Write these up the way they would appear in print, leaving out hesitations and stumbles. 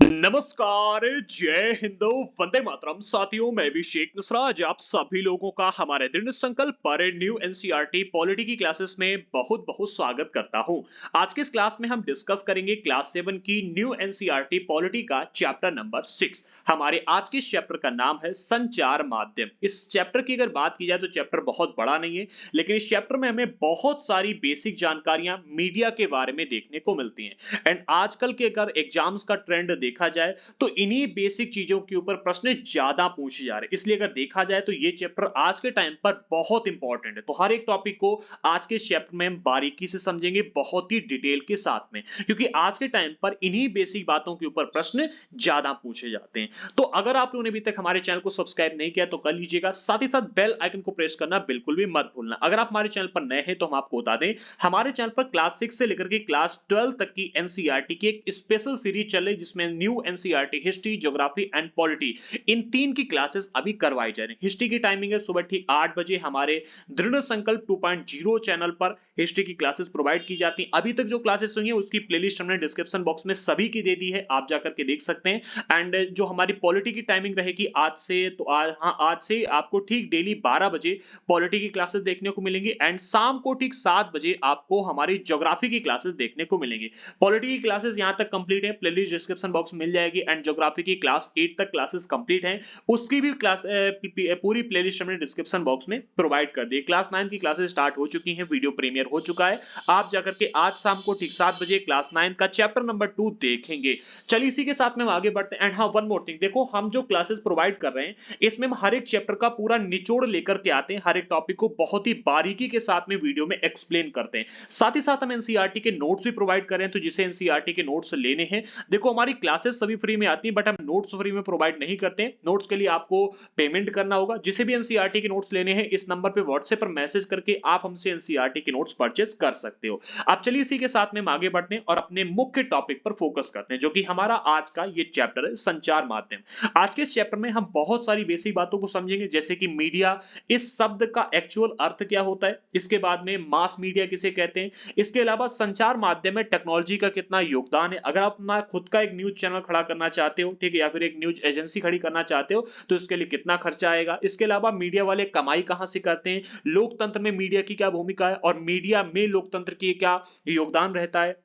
नमस्कार, जय हिंद, वंदे मातरम। साथियों, मैं अभिषेक मिश्रा आज आप सभी लोगों का हमारे दृढ़ संकल्प पर न्यू एनसीईआरटी पॉलिटी की क्लासेस में बहुत बहुत स्वागत करता हूं। आज के इस क्लास में हम डिस्कस करेंगे क्लास 7 की न्यू एनसीईआरटी पॉलिटी का चैप्टर नंबर 6। हमारे आज के इस चैप्टर का नाम है संचार माध्यम। इस चैप्टर की अगर बात की जाए तो चैप्टर बहुत बड़ा नहीं है, लेकिन इस चैप्टर में हमें बहुत सारी बेसिक जानकारियां मीडिया के बारे में देखने को मिलती हैं। एंड आजकल के अगर एग्जाम्स का ट्रेंड देखा जाए तो इन्हीं बेसिक चीजों के ऊपर प्रश्न ज्यादा पूछे जा रहे हैं। इसलिए अगर देखा जाए तो ये चैप्टर आज के टाइम पर बहुत इंपॉर्टेंट है। तो हर एक टॉपिक को आज के इस चैप्टर में हम बारीकी से समझेंगे, बहुत ही डिटेल के साथ में, क्योंकि आज के टाइम पर इन्हीं बेसिक बातों के ऊपर प्रश्न ज्यादा पूछे जाते हैं। तो अगर आप लोगों ने अभी तक हमारे चैनल को सब्सक्राइब नहीं किया तो कर लीजिएगा, साथ ही साथ बेल आइकन को प्रेस करना बिल्कुल भी मत भूलना। अगर आप हमारे चैनल पर नए हैं तो हम आपको बता दें, हमारे चैनल पर क्लास 6 से लेकर के क्लास 12 तक की एनसीईआरटी की एक स्पेशल सीरीज चल रही है, जिसमें new NCERT history, geography and polity, इन तीन की क्लासेस अभी करवाई जा रही है। हिस्ट्री की टाइमिंग है सुबह ठीक 8 बजे हमारे दृढ़ संकल्प 2.0 चैनल पर हिस्ट्री की क्लासेस प्रोवाइड की जाती हैं। अभी तक जो क्लासेस हुई हैं उसकी प्लेलिस्ट हमने डिस्क्रिप्शन बॉक्स में सभी की दे दी है, आप जाकर के देख सकते हैं। एंड जो हमारी पॉलिटी की टाइमिंग रहेगी आज से, तो आज से आपको ठीक डेली 12 बजे पॉलिटी की क्लासेस देखने को मिलेंगी एंड शाम को ठीक 7 बजे आपको हमारी ज्योग्राफी की क्लासेस देखने को मिलेंगी। पॉलिटी की क्लासेस यहां तक कंप्लीट है, प्लेलिस्ट डिस्क्रिप्शन बॉक्स मिल जाएगी। एंड ज्योग्राफी की क्लास 8 तक क्लासेस कंप्लीट है, उसकी भी क्लास पूरी प्लेलिस्ट हमने डिस्क्रिप्शन बॉक्स में प्रोवाइड कर दी। क्लास 9 की क्लासेस स्टार्ट हो चुकी हैं, वीडियो प्रीमियर हो चुका है। आप जाकर के आज शाम को ठीक 7 बजे क्लास 9 का चैप्टर नंबर 2 देखेंगे। चलिए इसी के साथ में हम आगे बढ़ते हैं। एंड हाँ, वन मोर थिंग, देखो हम जो क्लासेस प्रोवाइड कर रहे हैं इसमें हम हर एक चैप्टर का पूरा निचोड़ लेकर के आते हैं, हर एक टॉपिक को बहुत ही बारीकी के साथ में वीडियो में एक्सप्लेन करते हैं। साथ ही साथ हम एनसीईआरटी के नोट्स भी प्रोवाइड कर रहे हैं, तो जिसे एनसीईआरटी के नोट्स लेने हैं, देखो हमारी क्लासेस सभी फ्री में आती हैं, बट हम नोट्स फ्री में प्रोवाइड नहीं करते हैं। नोट्स के लिए आपको पेमेंट करना होगा। जिसे भी एनसीईआरटी के नोट्स लेने हैं, इस नंबर पे व्हाट्सएप पर मैसेज करके आप हमसे एनसीईआरटी के नोट्स परचेस कर सकते हो। आप चलिए इसी के साथ में हम आगे बढ़ते हैं और अपने मुख्य टॉपिक पर फोकस करते हैं, जो कि हमारा आज का ये चैप्टर है संचार माध्यम। आज के इस चैप्टर में हम बहुत सारी बेसिक बातों को समझेंगे, जैसे कि मीडिया, इस शब्द का एक्चुअल अर्थ क्या होता है, इसके बाद में मास मीडिया किसे कहते हैं, इसके अलावा संचार माध्यम में टेक्नोलॉजी का कितना योगदान है। अगर आप अपना खुद का एक न्यूज चैनल खड़ा करना चाहते हो, ठीक है, या फिर एक न्यूज एजेंसी खड़ी करना चाहते हो, तो इसके लिए कितना खर्चा आएगा। इसके अलावा मीडिया वाले कमाई कहां से करते हैं, लोकतंत्र में मीडिया की क्या भूमिका है और मीडिया में लोकतंत्र की क्या योगदान रहता है,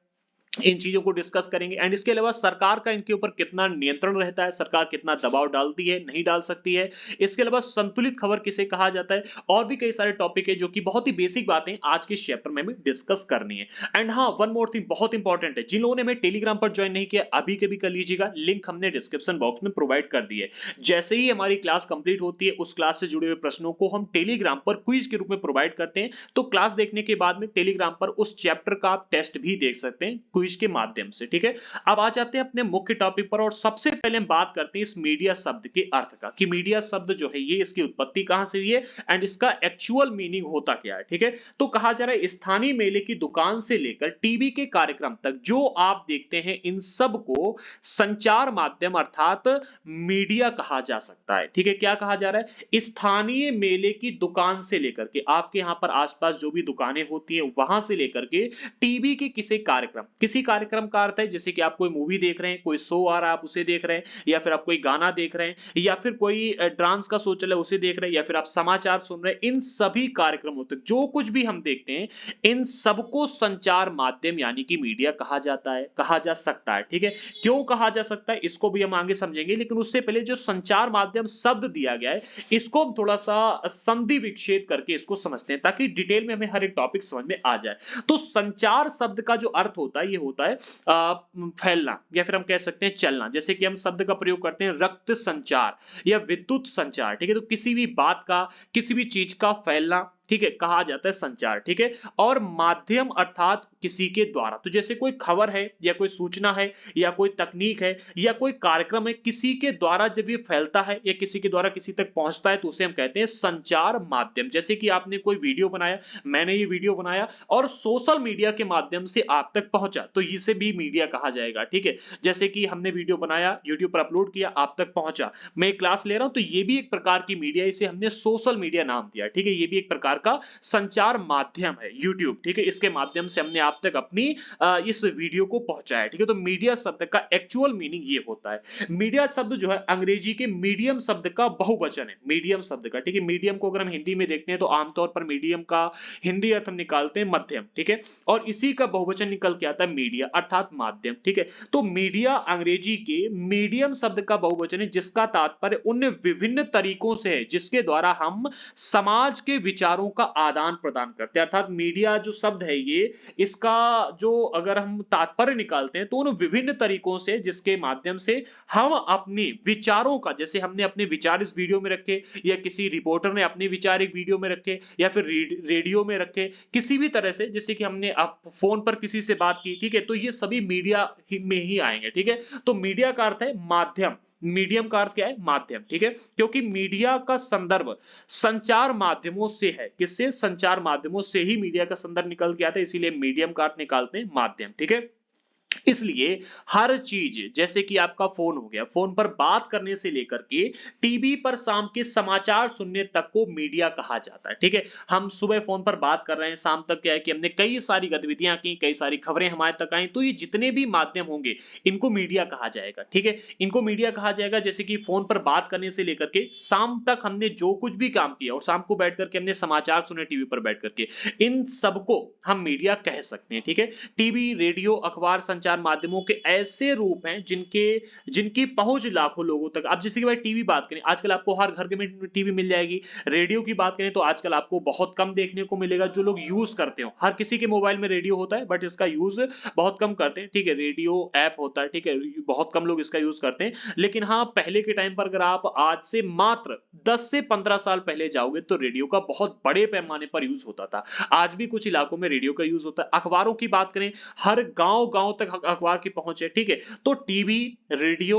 इन चीजों को डिस्कस करेंगे। एंड इसके अलावा सरकार का इनके ऊपर कितना नियंत्रण रहता है, सरकार कितना दबाव डालती है, नहीं डाल सकती है। इसके अलावा संतुलित खबर किसे कहा जाता है, और भी कई सारे टॉपिक है जो कि बहुत ही बेसिक बातें आज के चैप्टर में हमें डिस्कस करनी है। एंड हाँ, वन मोर थिंग बहुत इंपॉर्टेंट है, जिन लोगों ने हमें टेलीग्राम पर ज्वाइन नहीं किया अभी के भी कर लीजिएगा, लिंक हमने डिस्क्रिप्शन बॉक्स में प्रोवाइड कर दी है। जैसे ही हमारी क्लास कंप्लीट होती है, उस क्लास से जुड़े हुए प्रश्नों को हम टेलीग्राम पर क्विज के रूप में प्रोवाइड करते हैं। तो क्लास देखने के बाद में टेलीग्राम पर उस चैप्टर का आप टेस्ट भी देख सकते हैं क्विज के माध्यम से, ठीक है। अब आ जाते हैं अपने मुख्य टॉपिक पर, और सबसे पहले हम बात करते हैं इस मीडिया शब्द के अर्थ का, कि मीडिया शब्द जो है ये, इसकी उत्पत्ति कहां से हुई है एंड इसका एक्चुअल मीनिंग होता क्या है, ठीक है। तो कहा जा रहा है स्थानीय मेले की दुकान से लेकर टीवी के कार्यक्रम तक जो आप देखते हैं, इन सब को संचार माध्यम अर्थात मीडिया कहा जा सकता है, ठीक है। क्या कहा जा रहा है, स्थानीय मेले की दुकान से लेकर के आपके यहां पर आसपास जो भी दुकानें होती हैं वहां से लेकर के टीवी के किसी कार्यक्रम का अर्थ है, जैसे कि आप कोई मूवी देख रहे हैं, कोई शो आ रहा है आप उसे देख रहे हैं, या फिर आप कोई गाना देख रहे हैं, या फिर कोई डांस का शो चल रहा है उसे देख रहे हैं, या फिर आप समाचार सुन रहे हैं, इन सभी कार्यक्रमों तक जो कुछ भी हम देखते हैं, इन सबको संचार माध्यम यानी कि मीडिया कहा जाता है, कहा जा सकता है, ठीक है। क्यों कहा जा सकता है इसको भी हम आगे समझेंगे, लेकिन उससे पहले जो संचार माध्यम शब्द दिया गया है इसको हम थोड़ा सा संधि विच्छेद करके इसको समझते हैं, ताकि डिटेल में हमें हर एक टॉपिक समझ में आ जाए। तो संचार शब्द का जो अर्थ होता है, ये होता है फैलना, या फिर हम कह सकते हैं चलना। जैसे कि हम शब्द का प्रयोग करते हैं रक्त संचार या विद्युत संचार, ठीक है। तो किसी भी बात का, किसी भी चीज का फैलना, ठीक है, कहा जाता है संचार, ठीक है। और माध्यम अर्थात किसी के द्वारा, तो जैसे कोई खबर है या कोई सूचना है या कोई तकनीक है या कोई कार्यक्रम है, किसी के द्वारा जब ये फैलता है या किसी के द्वारा किसी तक पहुंचता है तो उसे हम कहते हैं संचार माध्यम। जैसे कि आपने कोई वीडियो बनाया, मैंने ये वीडियो बनाया और सोशल मीडिया के माध्यम से आप तक पहुंचा, तो इसे भी मीडिया कहा जाएगा, ठीक है। जैसे कि हमने वीडियो बनाया, यूट्यूब पर अपलोड किया, आप तक पहुंचा, मैं क्लास ले रहा हूं, तो ये भी एक प्रकार की मीडिया, इसे हमने सोशल मीडिया नाम दिया, ठीक है। ये भी एक प्रकार का संचार माध्यम है यूट्यूब, ठीक है। इसके माध्यम से हमने आप तक अपनी इस वीडियो को पहुंचाए। ठीक है, तो मीडिया शब्द का एक्चुअल मीनिंग ये होता है। मीडिया शब्द जो है अंग्रेजी के मीडियम शब्द का बहुवचन है, मीडियम शब्द का। ठीक है, मीडियम को अगर हम हिंदी में देखते हैं तो आमतौर पर मीडियम का हिंदी अर्थ हम निकालते हैं मध्यम। ठीक है, और इसी का बहुवचन निकल के आता है मीडिया अर्थात माध्यम। ठीक है, तो मीडिया अंग्रेजी के मीडियम शब्द का बहुवचन है जिसका तात्पर्य उन विभिन्न तरीकों से है जिसके द्वारा हम समाज के विचारों का आदान प्रदान करते हैं। अर्थात मीडिया जो शब्द है ये, इसका जो अगर हम तात्पर्य निकालते हैं तो उन विभिन्न तरीकों से जिसके माध्यम से हम अपने विचारों का, जैसे हमने अपने विचार इस वीडियो में रखे या किसी रिपोर्टर ने अपने विचार एक वीडियो में रखे या फिर रेडियो में रखे, किसी भी तरह से, जैसे कि हमने आप फोन पर किसी से बात की। ठीक है, तो ये सभी मीडिया में ही आएंगे। ठीक है, तो मीडिया का अर्थ है माध्यम, मीडियम का अर्थ क्या है? माध्यम। ठीक है, क्योंकि मीडिया का संदर्भ संचार माध्यमों से है। किससे? संचार माध्यमों से ही मीडिया का संदर्भ निकल के आता है, इसीलिए मीडियम का अर्थ निकालते हैं माध्यम। ठीक है, इसलिए हर चीज, जैसे कि आपका फोन हो गया, फोन पर बात करने से लेकर के टीवी पर शाम के समाचार सुनने तक को मीडिया कहा जाता है। ठीक है, हम सुबह फोन पर बात कर रहे हैं, शाम तक क्या है कि हमने कई सारी गतिविधियां की, कई सारी खबरें हमारे तक आई, तो ये जितने भी माध्यम होंगे इनको मीडिया कहा जाएगा। ठीक है, इनको मीडिया कहा जाएगा। जैसे कि फोन पर बात करने से लेकर के शाम तक हमने जो कुछ भी काम किया और शाम को बैठ करके हमने समाचार सुने टीवी पर बैठ करके, इन सबको हम मीडिया कह सकते हैं। ठीक है, टीवी, रेडियो, अखबार संचार माध्यमों के ऐसे रूप हैं जिनकी पहुंच लाखों लोगों तक। अब जैसे कि भाई टीवी बात करें, आजकल आपको हर घर में टीवी मिल जाएगी। रेडियो की बात करें तो आजकल आपको बहुत कम देखने को मिलेगा जो लोग यूज करते हो। हर किसी के मोबाइल में रेडियो होता है बट इसका यूज बहुत कम करते हैं। ठीक है, रेडियो ऐप होता है, ठीक है, बहुत कम लोग इसका यूज करते हैं। लेकिन हाँ, पहले के टाइम पर अगर आप आज से मात्र 10 से 15 साल पहले जाओगे तो रेडियो का बहुत बड़े पैमाने पर यूज होता था। आज भी कुछ इलाकों में रेडियो का यूज होता है। अखबारों की बात करें, हर गांव तक अखबार की पहुंच है। ठीक है, तो टीवी, रेडियो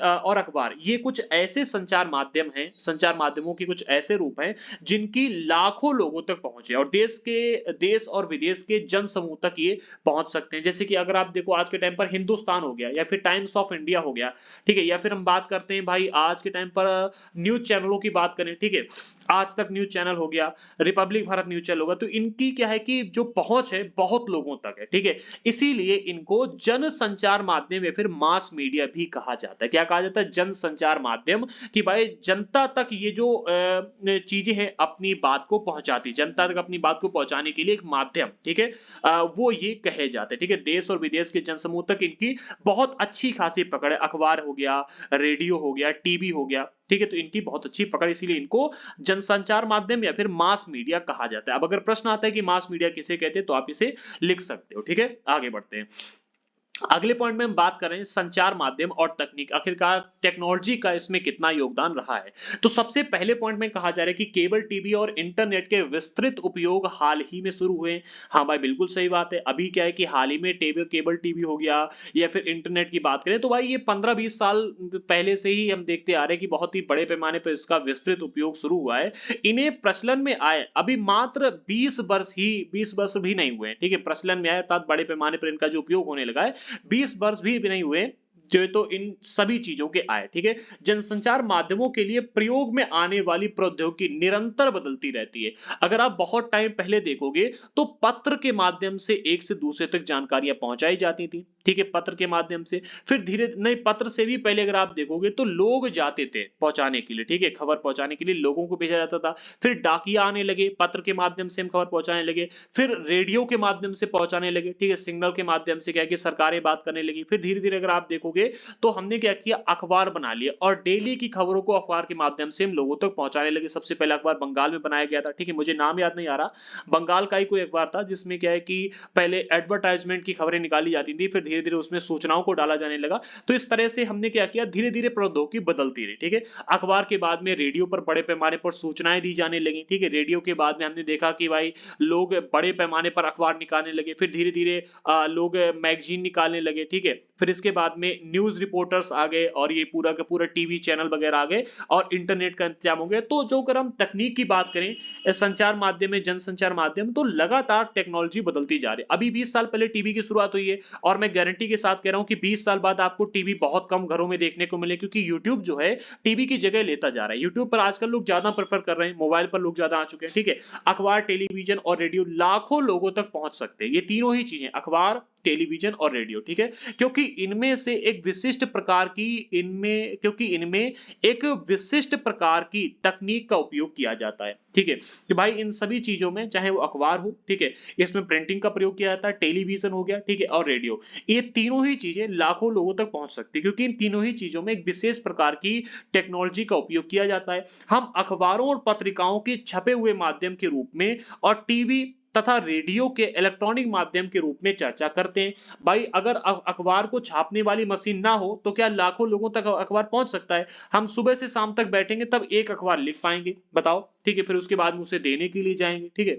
और अखबार, ये कुछ ऐसे संचार माध्यम हैं, संचार माध्यमों के कुछ ऐसे रूप हैं जिनकी लाखों लोगों तक पहुंच है और देश और विदेश के जन समूह तक ये पहुंच सकते हैं। जैसे कि अगर आप देखो आज के टाइम पर हिंदुस्तान हो गया या फिर टाइम्स ऑफ इंडिया हो गया। ठीक है, या फिर हम बात करते हैं भाई आज के टाइम पर न्यूज चैनलों की बात करें। ठीक है, आज तक न्यूज चैनल हो गया, रिपब्लिक भारत न्यूज चैनल होगा, तो इनकी क्या है कि जो पहुंच है बहुत लोगों तक है। ठीक है, इसीलिए इनको जन संचार माध्यम या फिर मास मीडिया भी कहा जाता है। क्या कहा जाता है? जन संचार माध्यम, कि भाई जनता तक ये जो चीजें हैं अपनी बात को पहुंचाती, जनता तक अपनी बात को पहुंचाने के लिए एक माध्यम, ठीक है, वो ये कहे जाते हैं। ठीक है, देश और विदेश के जनसमूह तक इनकी बहुत अच्छी खासी पकड़ है। अखबार हो गया, रेडियो हो गया, टीवी हो गया। ठीक है, तो इनकी बहुत अच्छी पकड़, इसीलिए इनको जनसंचार माध्यम या फिर मास मीडिया कहा जाता है। अब अगर प्रश्न आता है कि मास मीडिया किसे कहते हैं तो आप इसे लिख सकते हो। ठीक है, आगे बढ़ते हैं। अगले पॉइंट में हम बात कर रहे हैं संचार माध्यम और तकनीक, आखिरकार टेक्नोलॉजी का इसमें कितना योगदान रहा है। तो सबसे पहले पॉइंट में कहा जा रहा है कि केबल टीवी और इंटरनेट के विस्तृत उपयोग हाल ही में शुरू हुए। हाँ भाई, बिल्कुल सही बात है। अभी क्या है कि हाल ही में केबल टीवी हो गया या फिर इंटरनेट की बात करें तो भाई ये 15-20 साल पहले से ही हम देखते आ रहे हैं कि बहुत ही बड़े पैमाने पर इसका विस्तृत उपयोग शुरू हुआ है। इन्हें प्रचलन में आए अभी मात्र 20 वर्ष भी नहीं हुए। ठीक है, प्रचलन में आए अर्थात बड़े पैमाने पर इनका जो उपयोग होने लगा है 20 वर्ष भी नहीं हुए जो तो इन सभी चीजों के आए। ठीक है, जनसंचार माध्यमों के लिए प्रयोग में आने वाली प्रौद्योगिकी निरंतर बदलती रहती है। अगर आप बहुत टाइम पहले देखोगे तो पत्र के माध्यम से एक से दूसरे तक जानकारियां पहुंचाई जाती थी। ठीक है, पत्र के माध्यम से, फिर धीरे नहीं, पत्र से भी पहले अगर आप देखोगे तो लोग जाते थे पहुंचाने के लिए। ठीक है, खबर पहुंचाने के लिए लोगों को भेजा जाता था। फिर डाकिया आने लगे, पत्र के माध्यम से हम खबर पहुंचाने लगे। फिर रेडियो के माध्यम से पहुंचाने लगे। ठीक है, सिग्नल के माध्यम से क्या है कि सरकारें बात करने लगी। फिर धीरे धीरे अगर आप देखोगे तो हमने क्या किया, अखबार बना लिया और डेली की खबरों को अखबार के माध्यम से हम लोगों तक पहुंचाने लगे। सबसे पहला अखबार बंगाल में बनाया गया था। ठीक है, मुझे नाम याद नहीं आ रहा, बंगाल का ही कोई अखबार था जिसमें क्या है कि पहले एडवर्टाइजमेंट की खबरें निकाली जाती थी, फिर धीरे धीरे उसमें सूचनाओं को डाला जाने लगा। तो इस तरह से हमने क्या किया, धीरे धीरे प्रौद्योगिकी बदलती रही। ठीक है, अखबार के बाद में रेडियो पर बड़े पैमाने पर सूचनाएं दी जाने लगी। ठीक है, रेडियो के बाद में हमने देखा कि भाई लोग बड़े पैमाने पर अखबार निकालने लगे। फिर धीरे धीरे लोग मैगजीन निकालने लगे। ठीक है, फिर इसके बाद में न्यूज रिपोर्टर्स आ गए और ये पूरा का पूरा टीवी चैनल वगैरह आ गए और इंटरनेट का इंतजाम हो गया। तो जो अगर हम तकनीक की बात करें, संचार माध्यम में, जनसंचार माध्यम, तो लगातार टेक्नोलॉजी बदलती जा रही है। अभी 20 साल पहले टीवी की शुरुआत हुई है और मैं गारंटी के साथ कह रहा हूं कि 20 साल बाद आपको टीवी बहुत कम घरों में देखने को मिले, क्योंकि यूट्यूब जो है टीवी की जगह लेता जा रहा है। यूट्यूब पर आजकल लोग ज्यादा प्रेफर कर रहे हैं, मोबाइल पर लोग ज्यादा आ चुके हैं, ठीक है। अखबार, टेलीविजन और रेडियो लाखों लोगों तक पहुंच सकते हैं। ये तीनों ही चीजें, अखबार, टेलीविजन और रेडियो, ठीक है, क्योंकि इनमें से एक विशिष्ट प्रकार की इनमें एक विशिष्ट प्रकार की तकनीक का उपयोग किया जाता है, ठीक है। कि भाई इन सभी चीजों में, चाहे वो अखबार हो, ठीक है, इसमें प्रिंटिंग का प्रयोग किया जाता है, टेलीविजन हो गया, ठीक है, और रेडियो, ये तीनों ही चीजें लाखों लोगों तक पहुंच सकती है, क्योंकि इन तीनों ही चीजों में एक विशेष प्रकार की टेक्नोलॉजी का उपयोग किया जाता है। हम अखबारों और पत्रिकाओं के छपे हुए माध्यम के रूप में और टीवी तथा रेडियो के इलेक्ट्रॉनिक माध्यम के रूप में चर्चा करते हैं। भाई अगर अखबार को छापने वाली मशीन ना हो तो क्या लाखों लोगों तक अखबार पहुंच सकता है? हम सुबह से शाम तक बैठेंगे तब एक अखबार लिख पाएंगे, बताओ, ठीक है, फिर उसके बाद उसे देने के लिए जाएंगे, ठीक है।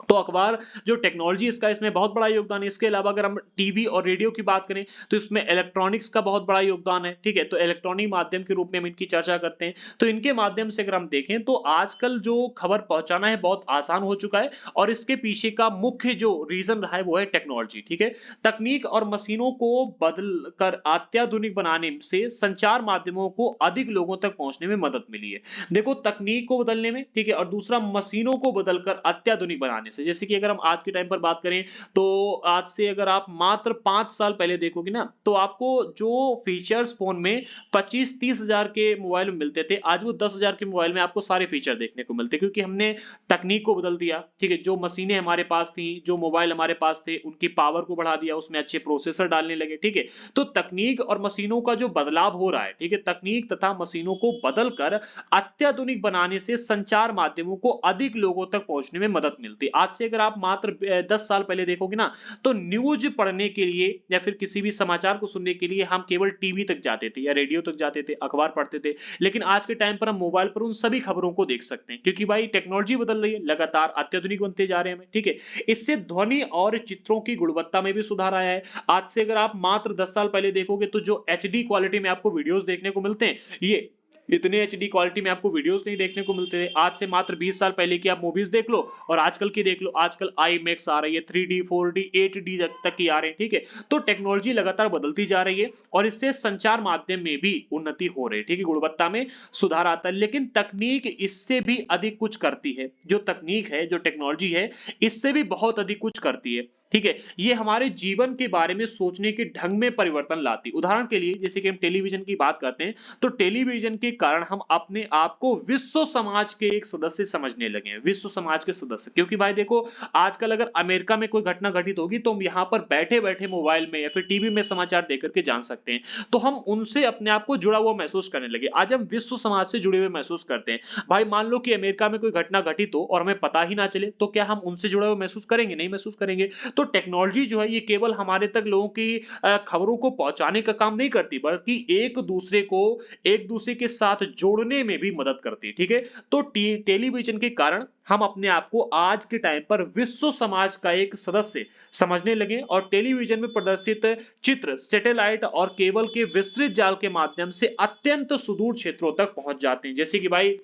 तो अखबार जो टेक्नोलॉजी इसका, इसमें बहुत बड़ा योगदान है। इसके अलावा अगर हम टीवी और रेडियो की बात करें तो इसमें इलेक्ट्रॉनिक्स का बहुत बड़ा योगदान है, ठीक है। तो इलेक्ट्रॉनिक माध्यम के रूप में हम इनकी चर्चा करते हैं। तो इनके माध्यम से अगर हम देखें तो आजकल जो खबर पहुंचाना है बहुत आसान हो चुका है और इसके पीछे का मुख्य जो रीजन रहा है वो है टेक्नोलॉजी, ठीक है। तकनीक और मशीनों को बदल कर अत्याधुनिक बनाने से संचार माध्यमों को अधिक लोगों तक पहुंचने में मदद मिली है। देखो, तकनीक को बदलने में, ठीक है, और दूसरा मशीनों को बदलकर अत्याधुनिक बनाने से। जैसे कि अगर हम आज के टाइम पर बात करें तो आज से अगर आप मात्र 5 साल पहले देखोगे ना, तो आपको जो फीचर्स फोन में 25-30 हजार के मोबाइल में मिलते थे, आज वो 10 हजार के मोबाइल में आपको सारे फीचर देखने को मिलते, क्योंकि हमने तकनीक को बदल दिया, ठीक है। जो मशीनें हमारे पास थी, जो मोबाइल हमारे पास थे, उनकी पावर को बढ़ा दिया, उसमें अच्छे प्रोसेसर डालने लगे, ठीक है। तो तकनीक और मशीनों का जो बदलाव हो रहा है, ठीक है, तकनीक तथा मशीनों को बदलकर अत्याधुनिक बनाने से संचार माध्यमों को अधिक लोगों तक पहुंचने में मदद मिलती है। आज से अगर आप मात्र 10 साल पहले देखोगे ना, तो न्यूज पढ़ने के लिए या फिर किसी भी समाचार को सुनने के लिए हम केवल टीवी तक जाते थे या रेडियो तक जाते थे, अखबार पढ़ते थे। लेकिन आज के टाइम पर हम मोबाइल पर उन सभी खबरों को देख सकते हैं, क्योंकि भाई टेक्नोलॉजी बदल रही है, लगातार अत्याधुनिक बनते जा रहे हैं, ठीक है। इससे ध्वनि और चित्रों की गुणवत्ता में भी सुधार आया है। आज से अगर आप मात्र 10 साल पहले देखोगे तो जो एचडी क्वालिटी में आपको वीडियोस देखने को मिलते हैं, ये इतने एचडी क्वालिटी में आपको वीडियोस नहीं देखने को मिलते थे। आज से मात्र 20 साल पहले की आप मूवीज देख लो और आजकल की देख लो, आजकल IMAX आ रही है, 3D 4D 8D तक की आ रही है, ठीक है। तो टेक्नोलॉजी लगातार बदलती जा रही है और इससे संचार माध्यम में भी उन्नति हो रही है, ठीक है, गुणवत्ता में सुधार आता है। लेकिन तकनीक इससे भी अधिक कुछ करती है। जो तकनीक है, जो टेक्नोलॉजी है, इससे भी बहुत अधिक कुछ करती है, ठीक है। ये हमारे जीवन के बारे में सोचने के ढंग में परिवर्तन लाती है। उदाहरण के लिए जैसे कि हम टेलीविजन की बात करते हैं, तो टेलीविजन के कारण हम अपने आप को विश्व समाज के एक सदस्य समझने लगे हैं, विश्व समाज के सदस्य। क्योंकि भाई देखो, आजकल अगर अमेरिका में कोई घटना घटित होगी तो हम यहां पर बैठे बैठे मोबाइल में या फिर टीवी में समाचार देख करके जान सकते हैं। तो हम उनसे अपने आप को जुड़ा हुआ महसूस करने लगे। आज हम विश्व समाज से जुड़े हुए महसूस करते हैं। भाई मान लो कि अमेरिका में कोई घटना घटित हो और हमें पता ही ना चले, तो क्या हम उनसे जुड़ा हुआ महसूस करेंगे? नहीं महसूस करेंगे। तो टेक्नोलॉजी जो है ये केवल हमारे तक लोगों की खबरों को पहुंचाने का काम नहीं करती, बल्कि एक दूसरे के साथ जोड़ने में भी मदद करती है, ठीक है। तो टेलीविजन के कारण हम अपने आप को आज के टाइम पर विश्व समाज का एक सदस्य समझने लगे और टेलीविजन में प्रदर्शित चित्र सैटेलाइट और केबल के विस्तृत जाल के माध्यम से अत्यंत सुदूर क्षेत्रों तक पहुंच जाते हैं। जैसे कि भाई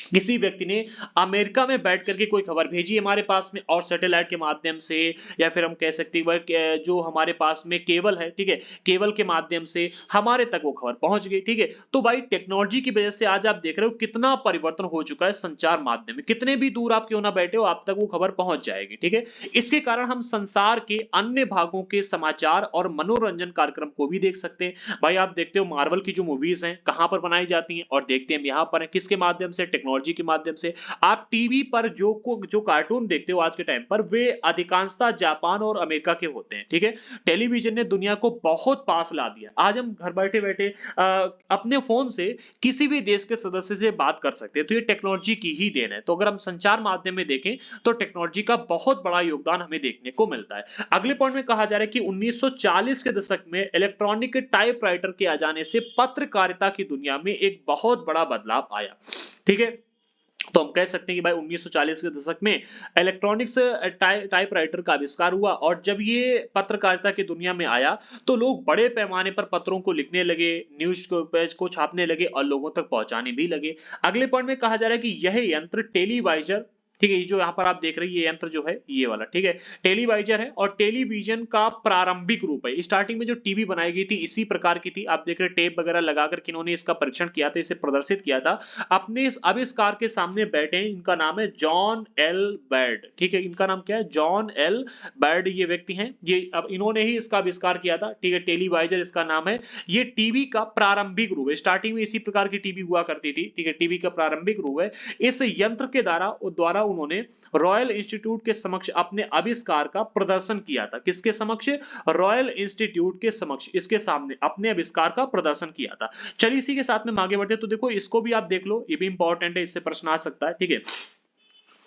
किसी व्यक्ति ने अमेरिका में बैठ करके कोई खबर भेजी हमारे पास में और सैटेलाइट के माध्यम से, या फिर हम कह सकते हैं जो हमारे पास में केबल है, ठीक है, केबल के माध्यम से हमारे तक वो खबर पहुंच गई, ठीक है। तो भाई टेक्नोलॉजी की वजह से आज आप देख रहे हो कितना परिवर्तन हो चुका है संचार माध्यम में। कितने भी दूर आप क्यों ना बैठे हो, आप तक वो खबर पहुंच जाएगी, ठीक है। इसके कारण हम संसार के अन्य भागों के समाचार और मनोरंजन कार्यक्रम को भी देख सकते हैं। भाई आप देखते हो मार्वल की जो मूवीज हैं कहां पर बनाई जाती हैं, और देखते हैं हम यहां पर है, किसके माध्यम से? टेक्नोलॉजी के माध्यम से। आप टीवी पर जो कार्टून देखते हो आज के टाइम पर, वे अधिकांशतः जापान और अमेरिका के होते हैं, ठीक है। टेलीविजन ने दुनिया को बहुत पास ला दिया। आज हम घर बैठे बैठे अपने फोन से किसी भी देश के सदस्य से बात कर सकते हैं। तो ये टेक्नोलॉजी की ही देन है। तो अगर हम संचार माध्यम में देखें तो टेक्नोलॉजी का बहुत बड़ा योगदान हमें देखने को मिलता है। अगले पॉइंट में कहा जा रहा है कि 1940 के दशक में इलेक्ट्रॉनिक टाइपराइटर के आ जाने से पत्रकारिता की दुनिया में एक बहुत बड़ा बदलाव आया, ठीक है। तो हम कह सकते हैं कि भाई 1940 के दशक में इलेक्ट्रॉनिक्स टाइपराइटर का आविष्कार हुआ और जब ये पत्रकारिता की दुनिया में आया तो लोग बड़े पैमाने पर पत्रों को लिखने लगे, न्यूज को पेज को छापने लगे और लोगों तक पहुंचाने भी लगे। अगले पॉइंट में कहा जा रहा है कि यह यंत्र टेलीवाइजर, ठीक है, ये जो यहाँ पर आप देख रहे हैं ये यंत्र जो है ये वाला, ठीक है, टेलीवाइजर है और टेलीविजन का प्रारंभिक रूप है। स्टार्टिंग में जो टीवी बनाई गई थी इसी प्रकार की थी। आप देख रहे हैं टेप वगैरह लगाकर किन्होंने इसका परीक्षण किया था, इसे प्रदर्शित किया था। अपने इस आविष्कार के सामने बैठे हैं, इनका नाम है जॉन एल बैर्ड, ठीक है, इनका नाम क्या है, जॉन एल बैर्ड ये व्यक्ति हैं। ये अब इन्होंने ही इसका आविष्कार किया था, ठीक है, टेलीवाइजर इसका नाम है। ये टीवी का प्रारंभिक रूप है, स्टार्टिंग में इसी प्रकार की टीवी हुआ करती थी, ठीक है, टीवी का प्रारंभिक रूप है। इस यंत्र के द्वारा उन्होंने रॉयल इंस्टीट्यूट के समक्ष अपने आविष्कार का प्रदर्शन किया था। किसके समक्ष? रॉयल इंस्टीट्यूट के समक्ष, इसके सामने अपने आविष्कार का प्रदर्शन किया था। चलिए इसी के साथ में आगे बढ़ते, तो देखो इसको भी आप देख लो, ये भी इंपॉर्टेंट है, इससे प्रश्न आ सकता है, ठीक है।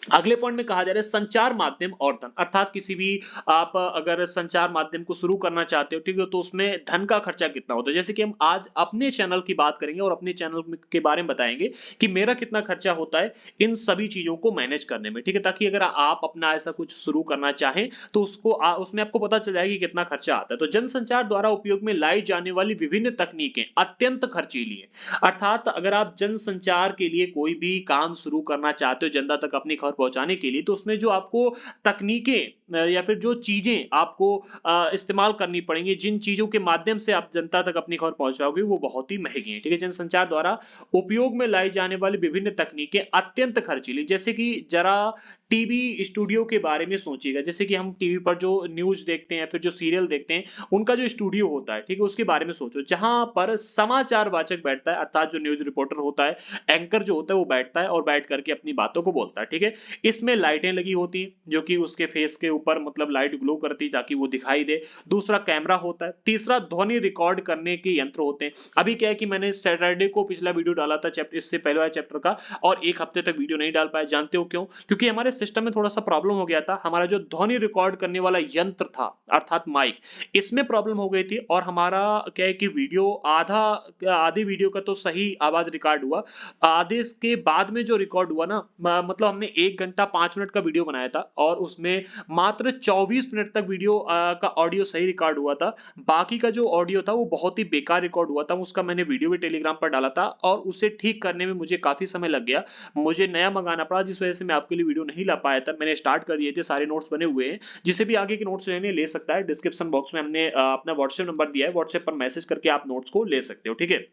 अगले पॉइंट में कहा जा रहा है संचार माध्यम और धन, अर्थात किसी भी आप अगर संचार माध्यम को शुरू करना चाहते हो, ठीक है, तो उसमें धन का खर्चा कितना होता है। जैसे कि हम आज अपने चैनल की बात करेंगे और अपने चैनल के बारे में बताएंगे कि मेरा कितना खर्चा होता है इन सभी चीजों को मैनेज करने में, ठीक है, ताकि अगर आप अपना ऐसा कुछ शुरू करना चाहें तो उसमें आपको पता चल जाएगी कितना खर्चा आता है। तो जनसंचार द्वारा उपयोग में लाई जाने वाली विभिन्न तकनीकें अत्यंत खर्चीली है। अर्थात अगर आप जनसंचार के लिए कोई भी काम शुरू करना चाहते हो जनता तक अपनी खबर पहुंचाने के लिए, तो उसमें जो आपको तकनीकें या फिर जो चीजें आपको इस्तेमाल करनी पड़ेंगी, जिन चीजों के माध्यम से आप जनता तक अपनी खबर पहुंचाओगे वो बहुत ही महंगी है, ठीक है। जनसंचार द्वारा उपयोग में लाई जाने वाली विभिन्न तकनीकें अत्यंत खर्चीली, जैसे कि जरा टीवी स्टूडियो के बारे में सोचिएगा। जैसे कि हम टीवी पर जो न्यूज देखते हैं फिर जो सीरियल देखते हैं उनका जो स्टूडियो होता है, ठीक है, उसके बारे में सोचो, जहां पर समाचार वाचक बैठता है, अर्थात जो न्यूज रिपोर्टर होता है, एंकर जो होता है वो बैठता है और बैठ करके अपनी बातों को बोलता है, ठीक है। इसमें लाइटें लगी होती हैं जो कि उसके फेस के ऊपर मतलब लाइट ग्लो करती है ताकि वो दिखाई दे। दूसरा कैमरा होता है। तीसरा ध्वनि रिकॉर्ड करने के यंत्र होते हैं। अभी क्या है कि मैंने सैटरडे को पिछला वीडियो डाला था चैप्टर, इससे पहले वाले चैप्टर का, और एक हफ्ते तक वीडियो नहीं डाल पाया। जानते हो क्यों? क्योंकि हमारे सिस्टम में थोड़ा सा प्रॉब्लम हो गया था। हमारा जो ध्वनि रिकॉर्ड करने वाला यंत्र था अर्थात माइक, इसमें प्रॉब्लम हो गई थी और हमारा क्या है कि वीडियो आधी वीडियो का तो सही आवाज रिकॉर्ड हुआ, आधे के बाद में जो रिकॉर्ड हुआ ना, मतलब हमने 1 घंटा 5 मिनट का वीडियो बनाया था और उसमें मात्र 24 मिनट तक वीडियो का ऑडियो सही रिकॉर्ड हुआ था। बाकी का जो ऑडियो था वो बहुत ही बेकार रिकॉर्ड हुआ था। उसका मैंने वीडियो भी टेलीग्राम पर डाला था और उसे ठीक करने में मुझे काफी समय लग गया। मुझे नया मंगाना पड़ा जिस वजह से मैं आपके लिए वीडियो नहीं ला पाया था। मैंने स्टार्ट कर दिए थे, सारे नोट्स बने हुए हैं। जिसे भी आगे के नोट्स लेने ले सकता है, डिस्क्रिप्शन बॉक्स में हमने अपना व्हाट्सएप नंबर दिया है, व्हाट्सएप पर मैसेज करके आप नोट्स को ले सकते हो, ठीक है।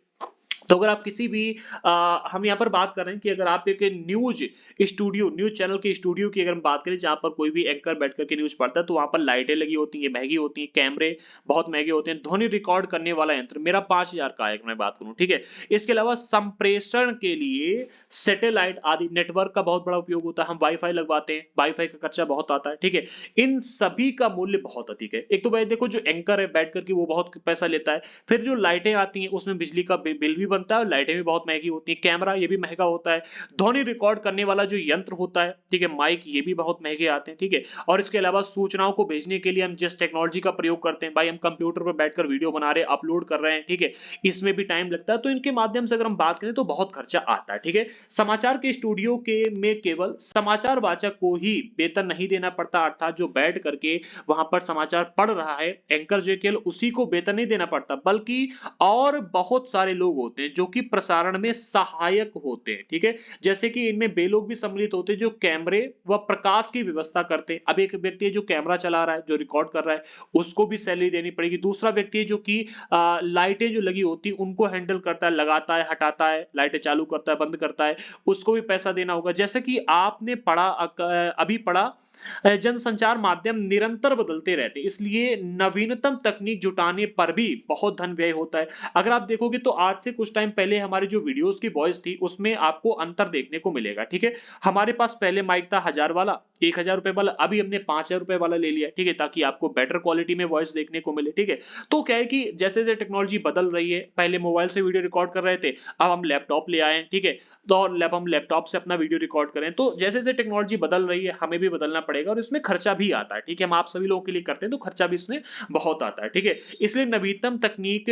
तो अगर आप किसी भी हम यहाँ पर बात कर रहे हैं कि अगर आप एक न्यूज चैनल के स्टूडियो की अगर हम बात करें जहां पर कोई भी एंकर बैठ करके न्यूज पढ़ता है, तो वहां पर लाइटें लगी होती हैं, महंगी होती हैं, कैमरे बहुत महंगे होते हैं, ध्वनि रिकॉर्ड करने वाला यंत्र मेरा 5000 का है, मैं बात करूं, ठीक है। इसके अलावा संप्रेषण के लिए सैटेलाइट आदि नेटवर्क का बहुत बड़ा उपयोग होता है। हम वाईफाई लगवाते हैं, वाईफाई का खर्चा बहुत आता है, ठीक है। इन सभी का मूल्य बहुत अधिक है। एक तो भाई देखो जो एंकर है बैठ करके वो बहुत पैसा लेता है, फिर जो लाइटें आती हैं उसमें बिजली का बिल भी बनता है, लाइटें भी बहुत महंगी होती हैं, कैमरा ये भी महंगा होता है, ध्वनि रिकॉर्ड करने वाला जो यंत्र होता है, ठीक है, माइक ये भी बहुत महंगे आते हैं, ठीक है। और इसके अलावा सूचनाओं को भेजने के लिए हम जिस टेक्नोलॉजी का प्रयोग करते हैं, भाई हम कंप्यूटर पर बैठकर वीडियो बना रहे हैं, अपलोड कर रहे हैं, ठीक है, इसमें भी टाइम लगता है। तो इनके माध्यम से अगर हम बात करें तो बहुत खर्चा आता है, ठीक है। समाचार के स्टूडियो के में केवल समाचार वाचक को ही वेतन नहीं देना पड़ता, अर्थात जो बैठ करके वहां पर समाचार पढ़ रहा है एंकर, जो केवल उसी को वेतन नहीं देना पड़ता, बल्कि और बहुत सारे लोग होते हैं जो कि प्रसारण में सहायक होते हैं, ठीक है। जैसे कि इनमें वे लोग भी सम्मिलित होते हैं जो कैमरे व प्रकाश की व्यवस्था करते हैं। अब एक व्यक्ति है जो कैमरा चला रहा है, जो रिकॉर्ड कर रहा है, उसको भी सैलरी देनी पड़ेगी। दूसरा व्यक्ति है जो कि लाइटें जो लगी होती है उनको हैंडल करता है, लगाता है, हटाता है, लाइटें चालू करता है, बंद करता है, उसको भी पैसा देना होगा। जैसे कि आपने अभी पढ़ा, जनसंचार माध्यम निरंतर बदलते रहते, इसलिए नवीनतम तकनीक जुटाने पर भी बहुत धन व्यय होता है। अगर आप देखोगे तो आज से कुछ टाइम पहले हमारी जो वीडियोस की वॉइस थी उसमें आपको अंतर देखने को मिलेगा, ठीक है। हमारे पास पहले माइक था 1000 वाला, 1000 रुपए वाला, अभी हमने 5000 रुपए वाला ले लिया, ठीक है, ताकि आपको बेटर क्वालिटी में वॉइस देखने को मिले, ठीक है। तो क्या है कि जैसे जैसे टेक्नोलॉजी बदल रही है, पहले मोबाइल से वीडियो रिकॉर्ड कर रहे थे, अब हम लैपटॉप ले आए हैं, ठीक है, तो हम लैपटॉप से अपना वीडियो रिकॉर्ड करें। तो जैसे जैसे टेक्नोलॉजी बदल रही है हमें भी बदलना पड़ेगा और इसमें खर्चा भी आता है, ठीक है। हम आप सभी लोगों के लिए करते हैं तो खर्चा भी इसमें बहुत आता है, ठीक है। इसलिए नवीनतम तकनीक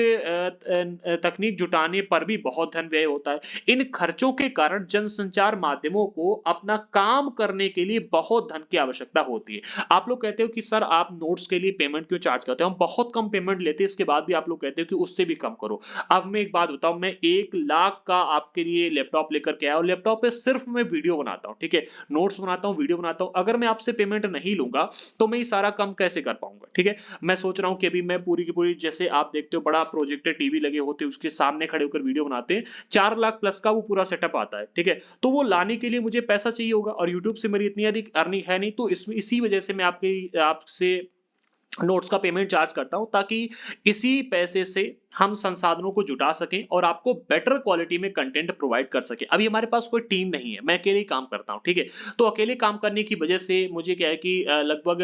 जुटाने पर भी बहुत धन व्यय होता है। इन खर्चों के कारण जनसंचार माध्यमों को अपना काम करने के लिए बहुत धन की आवश्यकता होती है। आप लोग कहते हो कि सर आप नोट्स के लिए पेमेंट क्यों चार्ज करते हो? हम बहुत कम पेमेंट लेते हैं, इसके बाद भी आप लोग कहते हो कि उससे भी कम करो। अब मैं एक बात बताऊं, मैं 1 लाख का आपके लिए लैपटॉप लेकर के आया और लैपटॉप पे सिर्फ मैं वीडियो बनाता हूं, ठीक है, नोट्स बनाता हूं, वीडियो बनाता हूं। अगर मैं आपसे पेमेंट नहीं लूंगा तो मैं ये सारा काम कैसे कर पाऊंगा? ठीक है, मैं सोच रहा हूं कि अभी मैं पूरी की पूरी, जैसे आप देखते हो बड़ा प्रोजेक्टर टीवी लगे होते हैं, उसके सामने खड़े होकर वीडियो बनाते हैं, 4 लाख प्लस का वो पूरा सेटअप आता है, ठीक है, तो वो लाने के लिए मुझे पैसा चाहिए होगा और यूट्यूब से मेरी इतनी अधिक अर्निंग है नहीं, तो इसमें इसी वजह से मैं आपसे नोट्स का पेमेंट चार्ज करता हूं, ताकि इसी पैसे से हम संसाधनों को जुटा सकें और आपको बेटर क्वालिटी में कंटेंट प्रोवाइड कर सकें। अभी हमारे पास कोई टीम नहीं है, मैं अकेले ही काम करता हूं, ठीक है, तो अकेले काम करने की वजह से मुझे क्या है कि लगभग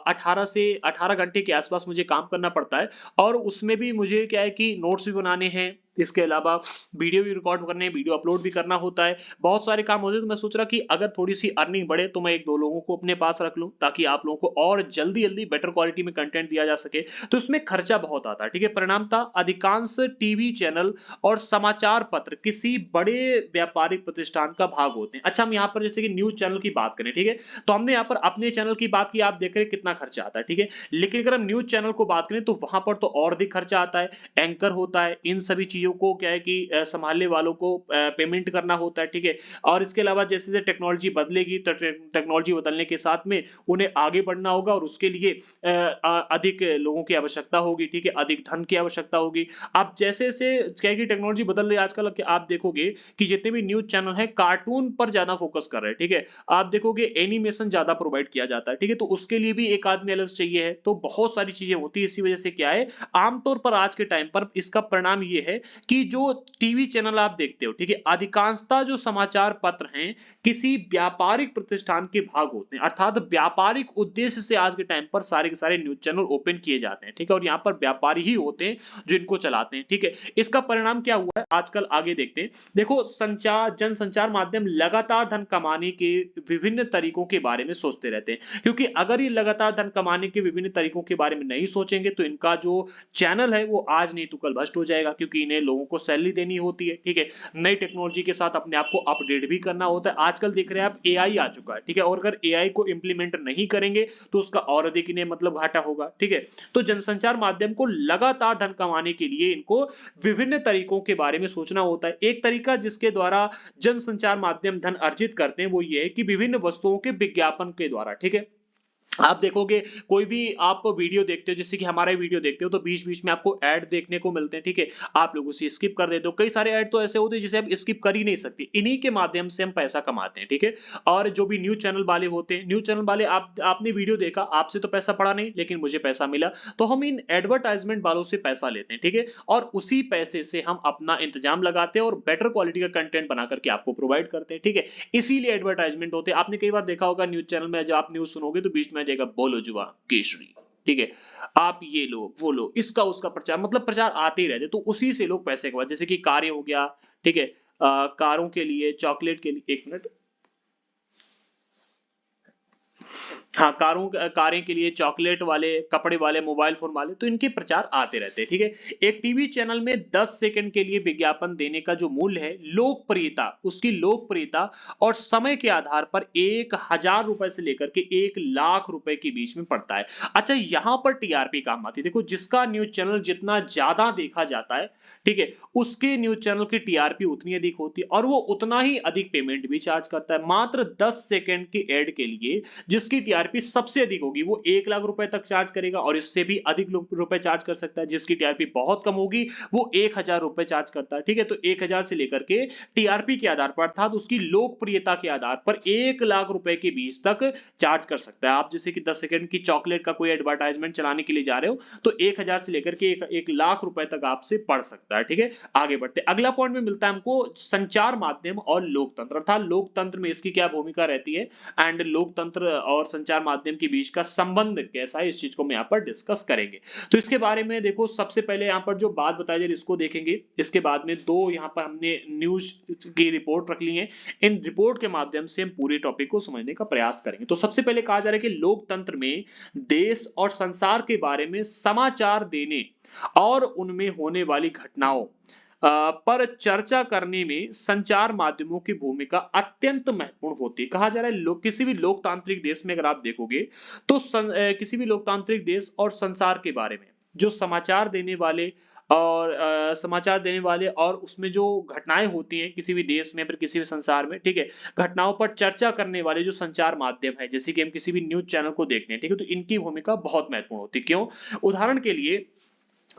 18 से 18 घंटे के आसपास मुझे काम करना पड़ता है और उसमें भी मुझे क्या है कि नोट्स भी बनाने हैं, इसके अलावा वीडियो भी रिकॉर्ड करने हैं, वीडियो अपलोड भी करना होता है, बहुत सारे काम होते हैं। तो मैं सोच रहा कि अगर थोड़ी सी अर्निंग बढ़े तो मैं 1-2 लोगों को अपने पास रख लूं, ताकि आप लोगों को और जल्दी-जल्दी बेटर क्वालिटी में कंटेंट दिया जा सके। तो इसमें खर्चा बहुत आता है, ठीक है, परिणामतः अधिकांश टीवी चैनल और समाचार पत्र किसी बड़े व्यापारिक प्रतिष्ठान का भाग होते हैं। अच्छा, हम यहाँ पर जैसे कि न्यूज चैनल की बात करें, ठीक है, तो हमने यहाँ पर अपने चैनल की बात की, आप देख रहे हैं कितना खर्चा आता है, ठीक है, लेकिन अगर हम न्यूज चैनल को बात करें तो वहां पर तो और अधिक खर्चा आता है, एंकर होता है, इन सभी चीजों को क्या है कि संभालने वालों को पेमेंट करना होता है, ठीक है, और इसके अलावा जैसे जैसे टेक्नोलॉजी बदलेगी तो टेक्नोलॉजी बदलने के साथ में उन्हें आगे बढ़ना होगा और उसके लिए अधिक लोगों की आवश्यकता होगी, ठीक है, अधिक धन की आवश्यकता होगी। आप जैसे जैसे क्या है कि टेक्नोलॉजी बदल रही है आजकल, आप देखोगे कि जितने भी न्यूज चैनल है कार्टून पर ज्यादा फोकस कर रहे हैं, ठीक है, आप देखोगे एनिमेशन ज्यादा प्रोवाइड किया जाता है, ठीक है, तो उसके लिए भी एक आदमी अलग चाहिए है, तो बहुत सारी चीजें होती है। इसी वजह से क्या है, आमतौर पर आज के टाइम पर इसका परिणाम ये है कि जो टीवी चैनल आप देखते हो, ठीक है, अधिकांशतः जो समाचार पत्र हैं किसी व्यापारिक प्रतिष्ठान के भाग होते हैं, अर्थात व्यापारिक उद्देश्य से आज के टाइम पर सारे के सारे न्यूज चैनल ओपन किए जाते हैं, ठीक है, और यहाँ पर व्यापारी ही होते हैं जो इनको चलाते हैं, ठीक है। इसका परिणाम क्या हुआ है आजकल, आगे देखते हैं। देखो, जनसंचार माध्यम लगातार धन कमाने के विभिन्न तरीकों के बारे में सोचते रहते हैं, क्योंकि अगर ये लगातार धन कमाने के विभिन्न तरीकों के बारे में नहीं सोचेंगे तो इनका जो चैनल है वो आज नहीं तो कल भ्रष्ट हो जाएगा, क्योंकि इन्हें लोगों को सैलरी देनी होती है, ठीक है, नई टेक्नोलॉजी के साथ अपने आप को अपडेट भी करना होता है। आजकल देख रहे हैं आप एआई आ चुका है, ठीक है, और अगर एआई को इंप्लीमेंट नहीं करेंगे तो उसका और अधिक इन्हें मतलब घाटा होगा, ठीक है। तो जनसंचार माध्यम को लगातार धन कमाने के लिए इनको विभिन्न तरीकों के बारे में सोचना होता है। एक तरीका जिसके द्वारा जनसंचार माध्यम धन अर्जित करते हैं वो ये है कि विभिन्न वस्तुओं के विज्ञापन के द्वारा, ठीक है। आप देखोगे कोई भी आप वीडियो देखते हो, जैसे कि हमारा वीडियो देखते हो, तो बीच बीच में आपको ऐड देखने को मिलते हैं, ठीक है, आप लोग उसे स्किप कर देते हो। कई सारे ऐड तो ऐसे होते हैं जिसे आप स्किप कर ही नहीं सकते, इन्हीं के माध्यम से हम पैसा कमाते हैं, ठीक है। और जो भी न्यूज चैनल वाले होते हैं, न्यूज चैनल वाले आपने वीडियो देखा, आपसे तो पैसा पड़ा नहीं लेकिन मुझे पैसा मिला, तो हम इन एडवर्टाइजमेंट वालों से पैसा लेते हैं, ठीक है, और उसी पैसे से हम अपना इंतजाम लगाते हैं और बेटर क्वालिटी का कंटेंट बना करके आपको प्रोवाइड करते हैं, ठीक है। इसीलिए एडवर्टाइजमेंट होते हैं। आपने कई बार देखा होगा न्यूज चैनल में जब आप न्यूज सुनोगे तो बीच में जाएगा बोलो जुआ केसरी, ठीक है, आप ये लो वो लो, इसका उसका प्रचार, मतलब प्रचार आते ही रहते, तो उसी से लोग पैसे कमाते। जैसे कि कारें हो गया, ठीक है, कारों के लिए, चॉकलेट के लिए, एक मिनट, हाँ, कारें के लिए, चॉकलेट वाले, कपड़े वाले, मोबाइल फोन वाले, तो इनके प्रचार आते रहते हैं, ठीक है। एक टीवी चैनल में 10 सेकंड के लिए विज्ञापन देने का जो मूल्य है, लोकप्रियता, उसकी लोकप्रियता और समय के आधार पर 1000 रुपए से लेकर के 1 लाख रुपए के बीच में पड़ता है। अच्छा, यहां पर टीआरपी काम आती है। देखो, जिसका न्यूज चैनल जितना ज्यादा देखा जाता है, ठीक है, उसके न्यूज चैनल की टीआरपी उतनी अधिक होती है और वो उतना ही अधिक पेमेंट भी चार्ज करता है। मात्र 10 सेकंड की एड के लिए जिसकी टीआरपी सबसे अधिक होगी वो 1 लाख रुपए तक चार्ज करेगा और इससे भी अधिक रुपए चार्ज कर सकता है। जिसकी टीआरपी बहुत कम होगी वो 1000 रुपए चार्ज करता है, ठीक है। तो 1000 से लेकर के टीआरपी के आधार पर, अर्थात उसकी लोकप्रियता के आधार पर 1 लाख रुपए के बीच तक चार्ज कर सकता है। आप जैसे कि 10 सेकंड की चॉकलेट का कोई एडवर्टाइजमेंट चलाने के लिए जा रहे हो तो 1000 से लेकर के 1 लाख रुपए तक आपसे पड़ सकता है, ठीक है। आगे बढ़ते, अगला पॉइंट में मिलता है हमको संचार माध्यम और लोकतंत्र, अर्थात लोकतंत्र में इसकी क्या भूमिका रहती है एंड लोकतंत्र और संचार माध्यम के बीच का संबंध कैसा है, इस चीज को मैं यहाँ पर डिस्कस करेंगे। तो इसके बारे में देखो, सबसे पहले यहाँ पर जो बात बताई जा रही है इसको देखेंगे। इसके बाद में दो यहाँ पर हमने न्यूज की रिपोर्ट रख ली है, इन रिपोर्ट के माध्यम से हम पूरे टॉपिक को समझने का प्रयास करेंगे। तो सबसे पहले कहा जा रहा है कि लोकतंत्र में देश और संसार के बारे में समाचार देने और उनमें होने वाली घटनाओं पर चर्चा करने में संचार माध्यमों की भूमिका अत्यंत महत्वपूर्ण होती है। कहा जा रहा है किसी भी लोकतांत्रिक देश में अगर आप देखोगे तो किसी भी लोकतांत्रिक देश और संसार के बारे में जो समाचार देने वाले और उसमें जो घटनाएं होती हैं किसी भी देश में फिर किसी भी संसार में, ठीक है, घटनाओं पर चर्चा करने वाले जो संचार माध्यम है, जैसे कि हम किसी भी न्यूज़ चैनल को देखते हैं, ठीक है, तो इनकी भूमिका बहुत महत्वपूर्ण होती है। क्यों? उदाहरण के लिए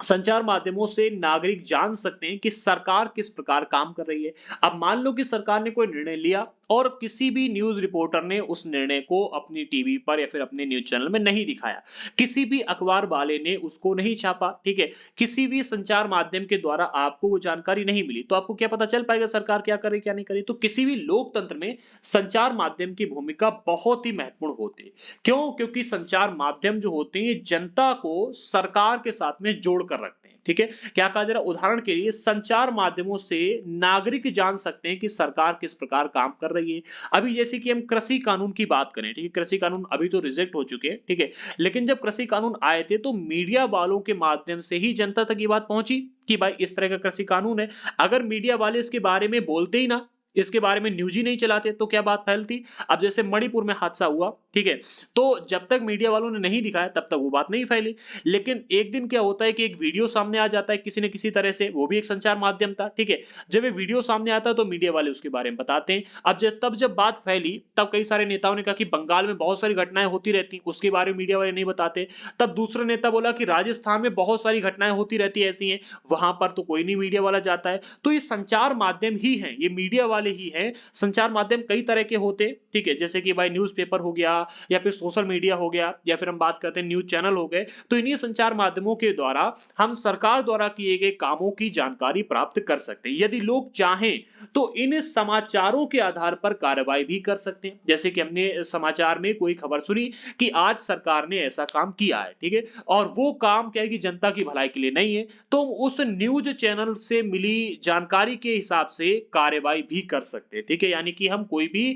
संचार माध्यमों से नागरिक जान सकते हैं कि सरकार किस प्रकार काम कर रही है। अब मान लो कि सरकार ने कोई निर्णय लिया और किसी भी न्यूज़ रिपोर्टर ने उस निर्णय को अपनी टीवी पर या फिर अपने न्यूज़ चैनल में नहीं दिखाया। किसी भी अखबार वाले ने उसको नहीं छापा, ठीक है? किसी भी संचार माध्यम के द्वारा आपको वो जानकारी नहीं मिली, तो आपको क्या पता चल पाएगा सरकार क्या कर रही है, क्या नहीं कर रही? तो किसी भी लोकतंत्र में संचार माध्यम की भूमिका बहुत ही महत्वपूर्ण होती है। क्यों? क्योंकि संचार माध्यम जो होते हैं, ये जनता को सरकार के साथ में जोड़ कर रखते हैं, ठीक है? क्या कहा जा रहा है? उदाहरण के लिए संचार माध्यमों से नागरिक जान सकते हैं कि सरकार किस प्रकार काम कर रही है। अभी जैसे कि हम कृषि कानून की बात करें, ठीक है? कृषि कानून अभी तो रिजेक्ट हो चुके हैं, ठीक है? लेकिन जब कृषि कानून आए थे तो मीडिया वालों के माध्यम से ही जनता तक ये बात पहुंची कि भाई इस तरह का कृषि कानून है। अगर मीडिया वाले इसके बारे में बोलते ही ना, इसके बारे में न्यूज़ ही नहीं चलाते तो क्या बात फैलती? अब जैसे मणिपुर में हादसा हुआ, ठीक है? तो जब तक मीडिया वालों ने नहीं दिखाया तब तक वो बात नहीं फैली। लेकिन एक दिन क्या होता है कि एक वीडियो सामने आ जाता है किसी न किसी तरह से, वो भी एक संचार माध्यम था, ठीक है? जब ये वीडियो सामने आता है तो मीडिया वाले उसके बारे में बताते हैं। अब जब बात फैली तब कई सारे नेताओं ने कहा कि बंगाल में बहुत सारी घटनाएं होती रहती हैं, उसके बारे में मीडिया वाले नहीं बताते। तब दूसरा नेता बोला कि राजस्थान में बहुत सारी घटनाएं होती रहती है ऐसी हैं, वहां पर तो कोई नहीं मीडिया वाला जाता है। तो ये संचार माध्यम ही है, ये मीडिया वाले ही हैं। संचार माध्यम कई तरह के होते हैं, ठीक है? जैसे कि भाई न्यूज़पेपर हो गया या फिर सोशल मीडिया हो गया या फिर हम बात करते हैं न्यूज़ चैनल हो गए। तो इन्हीं संचार माध्यमों के द्वारा हम सरकार द्वारा किए गए कामों की जानकारी प्राप्त कर सकते हैं। यदि लोग चाहें तो इन समाचारों के आधार पर कार्रवाई भी कर सकते हैं। जैसे कि हमने समाचार में कोई खबर सुनी कि आज सरकार ने ऐसा काम किया है, ठीक है? और वो काम क्या है कि जनता की भलाई के लिए नहीं है, तो उस न्यूज़ चैनल से मिली जानकारी के हिसाब से कार्रवाई भी कर सकते हैं, ठीक है? यानी कि हम कोई भी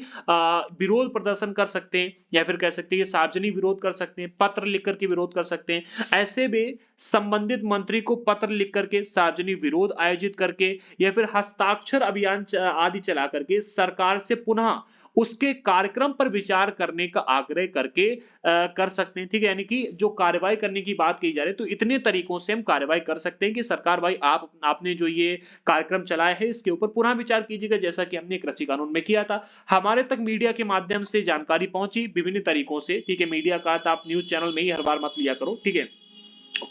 विरोध प्रदर्शन कर सकते हैं या फिर कह सकते हैं कि सार्वजनिक विरोध कर सकते हैं, पत्र लिख करके विरोध कर सकते हैं। ऐसे में संबंधित मंत्री को पत्र लिख करके सार्वजनिक विरोध आयोजित करके या फिर हस्ताक्षर अभियान आदि चला करके सरकार से पुनः उसके कार्यक्रम पर विचार करने का आग्रह करके कर सकते हैं, ठीक है? यानी कि जो कार्रवाई करने की बात की जा रही है, तो इतने तरीकों से हम कार्रवाई कर सकते हैं कि सरकार भाई आपने जो ये कार्यक्रम चलाया है इसके ऊपर पुनः विचार कीजिएगा, जैसा कि हमने कृषि कानून में किया था। हमारे तक मीडिया के माध्यम से जानकारी पहुंची विभिन्न तरीकों से, ठीक है? मीडिया का आप न्यूज़ चैनल में ही हर बार मत लिया करो, ठीक है?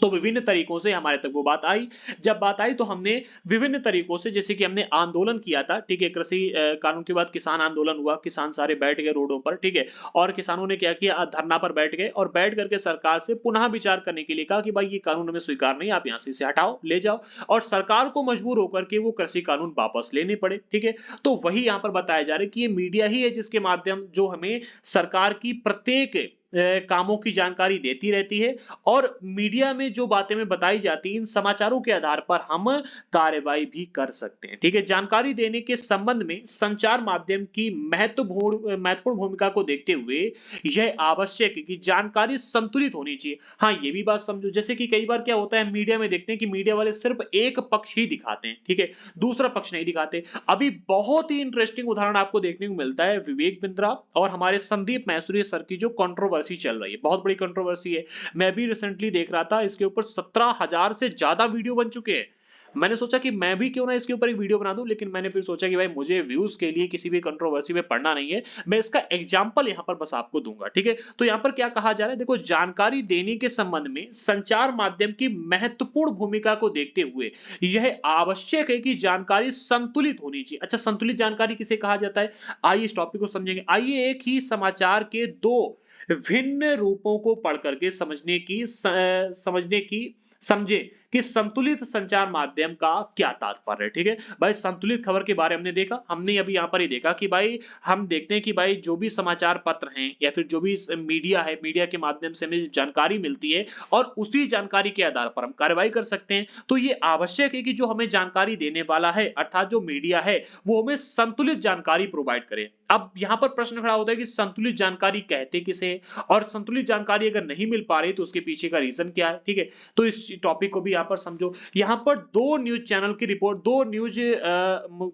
तो विभिन्न तरीकों से हमारे तक वो बात आई। जब बात आई तो हमने विभिन्न तरीकों से, जैसे कि हमने आंदोलन किया था, ठीक है? कृषि कानून के बाद किसान आंदोलन हुआ, किसान सारे बैठ गए रोडों पर, ठीक है? और किसानों ने क्या किया, धरना पर बैठ गए और बैठ करके सरकार से पुनः विचार करने के लिए कहा कि भाई ये कानून हमें स्वीकार नहीं, आप यहाँ से इसे हटाओ, ले जाओ। और सरकार को मजबूर होकर के वो कृषि कानून वापस लेने पड़े, ठीक है? तो वही यहाँ पर बताया जा रहा है कि ये मीडिया ही है जिसके माध्यम जो हमें सरकार की प्रत्येक कामों की जानकारी देती रहती है और मीडिया में जो बातें में बताई जाती हैं, इन समाचारों के आधार पर हम कार्रवाई भी कर सकते हैं, ठीक है? जानकारी देने के संबंध में संचार माध्यम की महत्वपूर्ण भूमिका को देखते हुए यह आवश्यक है कि जानकारी संतुलित होनी चाहिए। हाँ, ये भी बात समझो, जैसे कि कई बार क्या होता है मीडिया में देखते हैं कि मीडिया वाले सिर्फ एक पक्ष ही दिखाते हैं, ठीक है? दूसरा पक्ष नहीं दिखाते। अभी बहुत ही इंटरेस्टिंग उदाहरण आपको देखने को मिलता है विवेक बिंद्रा और हमारे संदीप मैसूरी सर की जो कंट्रोवर्सी चल रही है, बहुत बड़ी कंट्रोवर्सी है। मैं भी रिसेंटली देख रहा था, इसके ऊपर 17,000 से ज्यादा वीडियो बन चुके हैं। मैंने सोचा कि मैं भी क्यों ना इसके ऊपर एक वीडियो बना दूं, लेकिन मैंने फिर सोचा कि भाई मुझे व्यूज के लिए किसी भी कंट्रोवर्सी में पढ़ना नहीं है, मैं इसका एग्जांपल यहां पर बस आपको दूंगा, ठीक है? तो यहां पर क्या कहा जा रहा है, देखो, जानकारी देने के संबंध में संचार माध्यम की महत्वपूर्ण भूमिका को देखते हुए यह आवश्यक है कि जानकारी संतुलित होनी चाहिए। अच्छा, संतुलित जानकारी किसे कहा जाता है, आइए इस टॉपिक को समझेंगे। आइए एक ही समाचार के दो भिन्न रूपों को पढ़ करके समझे कि संतुलित संचार माध्यम का क्या तात्पर्य है, ठीक है? भाई संतुलित खबर के बारे में हमने देखा, हमने अभी यहाँ पर ही देखा कि भाई हम देखते हैं कि भाई जो भी समाचार पत्र हैं या फिर जो भी मीडिया है, मीडिया के माध्यम से हमें जानकारी मिलती है और उसी जानकारी के आधार पर हम कार्रवाई कर सकते हैं। तो ये आवश्यक है कि जो हमें जानकारी देने वाला है अर्थात जो मीडिया है वो हमें संतुलित जानकारी प्रोवाइड करे। अब यहाँ पर प्रश्न खड़ा होता है कि संतुलित जानकारी कहते किसे, और संतुलित जानकारी अगर नहीं मिल पा रही तो उसके पीछे का रीजन क्या है, ठीक है? तो इस टॉपिक को भी यहाँ पर समझो, यहाँ पर दो न्यूज चैनल की रिपोर्ट, दो न्यूज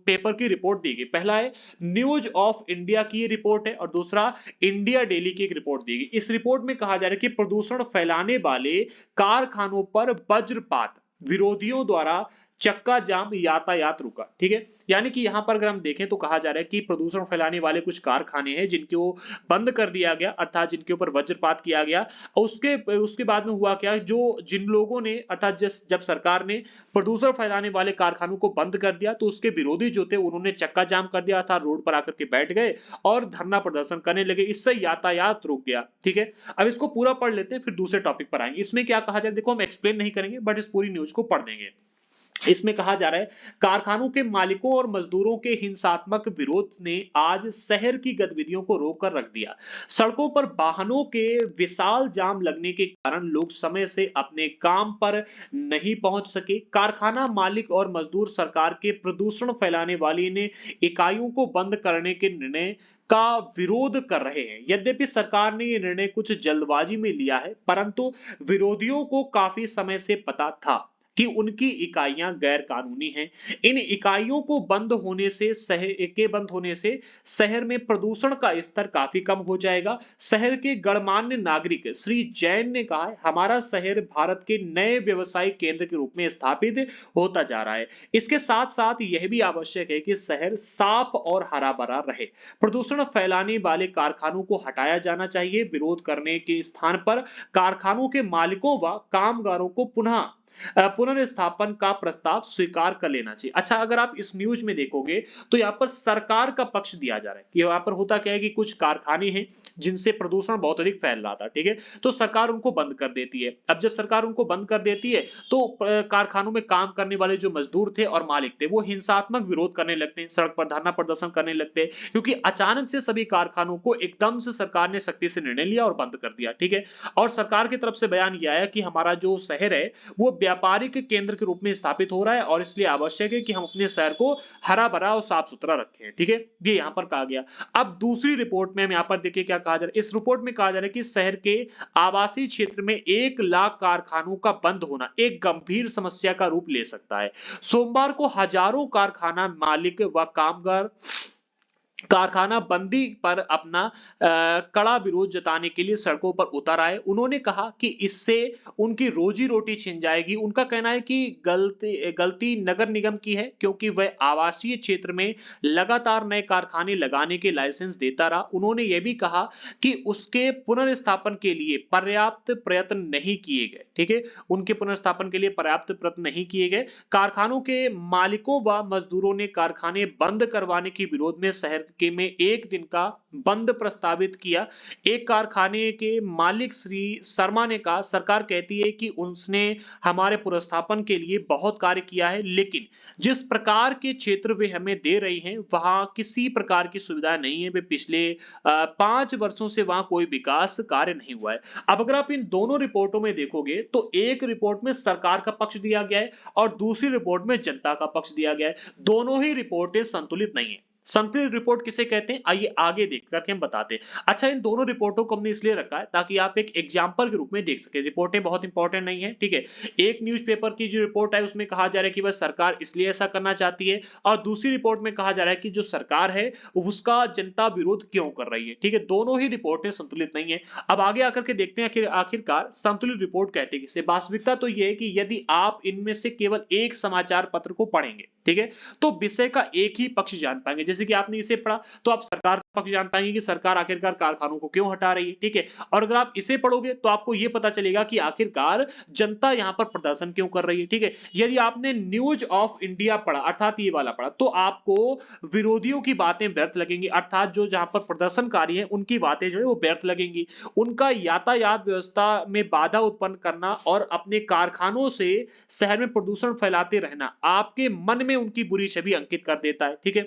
पेपर की रिपोर्ट दी गई। पहला है न्यूज ऑफ इंडिया की ये रिपोर्ट है और दूसरा इंडिया डेली की एक रिपोर्ट दी गई। इस रिपोर्ट में कहा जा रहा है कि प्रदूषण फैलाने वाले कारखानों पर वज्रपात, विरोधियों द्वारा चक्का जाम, यातायात रुका। ठीक है, यानी कि यहां पर अगर हम देखें तो कहा जा रहा है कि प्रदूषण फैलाने वाले कुछ कारखाने हैं जिनको बंद कर दिया गया, अर्थात जिनके ऊपर वज्रपात किया गया। और उसके बाद में हुआ क्या, जो जिन लोगों ने अर्थात जब सरकार ने प्रदूषण फैलाने वाले कारखानों को बंद कर दिया तो उसके विरोधी जो थे उन्होंने चक्का जाम कर दिया था, रोड पर आकर के बैठ गए और धरना प्रदर्शन करने लगे। इससे यातायात रुक गया। ठीक है, अब इसको पूरा पढ़ लेते हैं फिर दूसरे टॉपिक पर आएंगे। इसमें क्या कहा जाए, देखो हम एक्सप्लेन नहीं करेंगे बट इस पूरी न्यूज को पढ़ देंगे। इसमें कहा जा रहा है कारखानों के मालिकों और मजदूरों के हिंसात्मक विरोध ने आज शहर की गतिविधियों को रोक कर रख दिया। सड़कों पर वाहनों के विशाल जाम लगने के कारण लोग समय से अपने काम पर नहीं पहुंच सके। कारखाना मालिक और मजदूर सरकार के प्रदूषण फैलाने वाली ने इकाइयों को बंद करने के निर्णय का विरोध कर रहे हैं। यद्यपि सरकार ने यह निर्णय कुछ जल्दबाजी में लिया है, परंतु विरोधियों को काफी समय से पता था कि उनकी इकाइयां गैर कानूनी हैं। इन इकाइयों को बंद होने से शहर में प्रदूषण का स्तर काफी कम हो जाएगा। शहर के गणमान्य नागरिक श्री जैन ने कहा है, हमारा शहर भारत के नए व्यवसायिक केंद्र के रूप में स्थापित होता जा रहा है। इसके साथ साथ यह भी आवश्यक है कि शहर साफ और हरा भरा रहे। प्रदूषण फैलाने वाले कारखानों को हटाया जाना चाहिए। विरोध करने के स्थान पर कारखानों के मालिकों व कामगारों को पुनर्स्थापन का प्रस्ताव स्वीकार कर लेना चाहिए। अच्छा, अगर आप इस न्यूज में देखोगे तो यहाँ पर सरकार का पक्ष दिया जा रहा है कि यहाँ पर होता क्या है कि कुछ कारखाने हैं जिनसे प्रदूषण बहुत अधिक फैल रहा था। ठीक है, तो सरकार उनको बंद कर देती है। अब जब सरकार उनको बंद कर देती है तो कारखानों में काम करने वाले जो मजदूर थे और मालिक थे वो हिंसात्मक विरोध करने लगते हैं, सड़क पर धरना प्रदर्शन करने लगते हैं, क्योंकि अचानक से सभी कारखानों को एकदम से सरकार ने सख्ती से निर्णय लिया और बंद कर दिया। ठीक है, और सरकार की तरफ से बयान यह आया कि हमारा जो शहर है वो व्यापारिक केंद्र के रूप में स्थापित हो रहा है और इसलिए आवश्यक है कि हम अपने शहर को हरा भरा और साफ सुथरा रखें। ठीक है, ये यहां पर कहा गया। अब दूसरी रिपोर्ट में हम यहां पर देखिए क्या कहा जा रहा है। इस रिपोर्ट में कहा जा रहा है कि शहर के आवासीय क्षेत्र में 1 लाख कारखानों का बंद होना एक गंभीर समस्या का रूप ले सकता है। सोमवार को हजारों कारखाना मालिक व कामगार कारखाना बंदी पर अपना कड़ा विरोध जताने के लिए सड़कों पर उतर आए। उन्होंने कहा कि इससे उनकी रोजी रोटी छिन जाएगी। उनका कहना है कि गलती नगर निगम की है, क्योंकि वह आवासीय क्षेत्र में लगातार नए कारखाने लगाने के लाइसेंस देता रहा। उन्होंने यह भी कहा कि उसके पुनर्स्थापन के लिए पर्याप्त प्रयत्न नहीं किए गए। ठीक है, उनके पुनर्स्थापन के लिए पर्याप्त प्रयत्न नहीं किए गए। कारखानों के मालिकों व मजदूरों ने कारखाने बंद करवाने के विरोध में शहर में 1 दिन का बंद प्रस्तावित किया। एक कारखाने के मालिक श्री शर्मा ने कहा, सरकार कहती है कि उसने हमारे पुनर्स्थापन के लिए बहुत कार्य किया है, लेकिन जिस प्रकार के क्षेत्र वे हमें दे रही हैं वहां किसी प्रकार की सुविधा नहीं है। वे पिछले 5 वर्षों से वहां कोई विकास कार्य नहीं हुआ है। अब अगर आप इन दोनों रिपोर्टों में देखोगे तो एक रिपोर्ट में सरकार का पक्ष दिया गया है और दूसरी रिपोर्ट में जनता का पक्ष दिया गया है। दोनों ही रिपोर्टें संतुलित नहीं है। संतुलित रिपोर्ट किसे कहते हैं, आइए आगे देख करके हम बताते हैं। अच्छा, इन दोनों रिपोर्टों को हमने इसलिए रखा है ताकि आप एक एग्जांपल के रूप में देख सके। रिपोर्टें बहुत इंपॉर्टेंट नहीं है। ठीक है, एक न्यूज़पेपर की जो रिपोर्ट है उसमें कहा जा रहा है कि बस सरकार इसलिए ऐसा करना चाहती है और दूसरी रिपोर्ट में कहा जा रहा है कि जो सरकार है उसका जनता विरोध क्यों कर रही है। ठीक है, दोनों ही रिपोर्टें संतुलित नहीं है। अब आगे आकर के देखते हैं आखिरकार संतुलित रिपोर्ट कहते हैं किसे। वास्तविकता तो यह है कि यदि आप इनमें से केवल एक समाचार पत्र को पढ़ेंगे, ठीक है, तो विषय का एक ही पक्ष जान पाएंगे। जैसे कि आपने इसे पढ़ा तो आप सरकार का पक्ष जान पाएंगे कि सरकार आखिरकार कारखानों को क्यों हटा रही है। ठीक है, और अगर आप इसे पढ़ोगे तो आपको यह पता चलेगा कि आखिरकार जनता यहां पर प्रदर्शन क्यों कर रही है। ठीक है, यदि आपने न्यूज ऑफ इंडिया पढ़ा अर्थात ये वाला पढ़ा तो आपको विरोधियों की बातें व्यर्थ लगेंगी, अर्थात जो जहां पर प्रदर्शनकारी हैं उनकी बातें जो है वो व्यर्थ लगेंगी। उनका यातायात व्यवस्था में बाधा उत्पन्न करना और अपने कारखानों से शहर में प्रदूषण फैलाते रहना आपके मन में उनकी बुरी छवि अंकित कर देता है। ठीक है,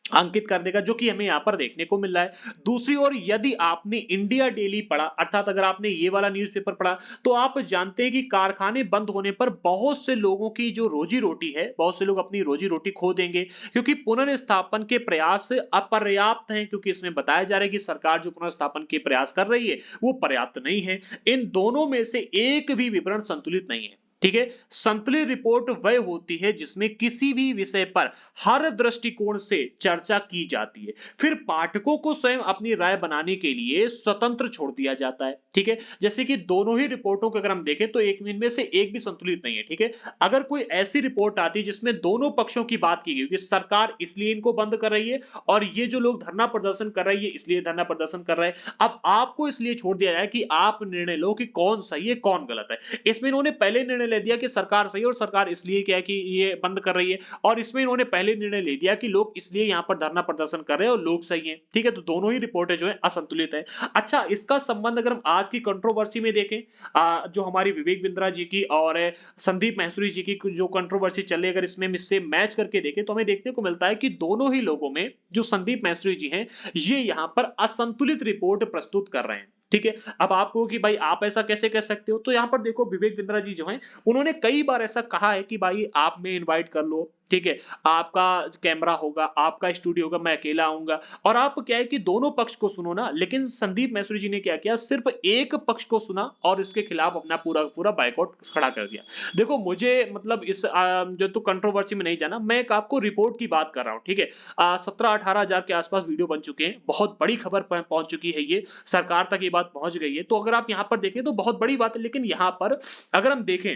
अंकित कर देगा, जो कि हमें यहां पर देखने को मिल रहा है। दूसरी ओर यदि आपने इंडिया डेली पढ़ा अर्थात अगर आपने ये वाला न्यूज़पेपर पढ़ा तो आप जानते हैं कि कारखाने बंद होने पर बहुत से लोगों की जो रोजी रोटी है, बहुत से लोग अपनी रोजी रोटी खो देंगे, क्योंकि पुनर्स्थापन के प्रयास अपर्याप्त हैं। क्योंकि इसमें बताया जा रहा है कि सरकार जो पुनर्स्थापन के प्रयास कर रही है वो पर्याप्त नहीं है। इन दोनों में से एक भी विवरण संतुलित नहीं है। ठीक है। संतुलित रिपोर्ट वह होती है जिसमें किसी भी विषय पर हर दृष्टिकोण से चर्चा की जाती है, फिर पाठकों को स्वयं अपनी राय बनाने के लिए स्वतंत्र छोड़ दिया जाता है। ठीक है, जैसे कि दोनों ही रिपोर्टों को अगर हम देखें तो एक इनमें से एक भी संतुलित नहीं है। ठीक है, अगर कोई ऐसी रिपोर्ट आती है जिसमें दोनों पक्षों की बात की गई कि सरकार इसलिए इनको बंद कर रही है और ये जो लोग धरना प्रदर्शन कर रहे हैं ये इसलिए धरना प्रदर्शन कर रहे हैं, अब आपको इसलिए छोड़ दिया जाए कि आप निर्णय लो कि कौन सही है कौन गलत है। इसमें इन्होंने पहले निर्णय ले दिया कि सरकार सही है और सरकार इसलिए क्या है कि ये बंद कर रही है, और इसमें इन्होंने पहले निर्णय ले दिया कि लोग इसलिए यहां पर धरना प्रदर्शन कर रहे हैं और लोग सही हैं। ठीक है, तो दोनों ही रिपोर्टें जो है असंतुलित है। अच्छा, इसका संबंध अगर हम आज की कंट्रोवर्सी में देखें, जो हमारी विवेक बिंद्रा जी की और संदीप महसूरी जी की जो कंट्रोवर्सी चल रही है, अगर इसमें हम इससे मैच करके देखें तो हमें देखने को मिलता है कि दोनों ही लोगों में जो संदीप महसूरी जी हैं ये यहां पर असंतुलित रिपोर्ट प्रस्तुत कर रहे हैं। ठीक है, अब आपको कि भाई आप ऐसा कैसे कह सकते हो, तो यहां पर देखो विवेक बिंद्रा जी जो हैं उन्होंने कई बार ऐसा कहा है कि भाई आप में इनवाइट कर लो, ठीक है, आपका कैमरा होगा, आपका स्टूडियो होगा, मैं अकेला आऊंगा और आप क्या है कि दोनों पक्ष को सुनो ना। लेकिन संदीप मैसूरी जी ने क्या किया, सिर्फ एक पक्ष को सुना और इसके खिलाफ अपना पूरा पूरा बायकॉट खड़ा कर दिया। देखो मुझे मतलब इस जो तो कंट्रोवर्सी में नहीं जाना, मैं एक आपको रिपोर्ट की बात कर रहा हूं। ठीक है, 17-18 हजार के आसपास वीडियो बन चुके हैं, बहुत बड़ी खबर पहुंच चुकी है, ये सरकार तक ये बात पहुंच गई है। तो अगर आप यहां पर देखें तो बहुत बड़ी बात है, लेकिन यहां पर अगर हम देखें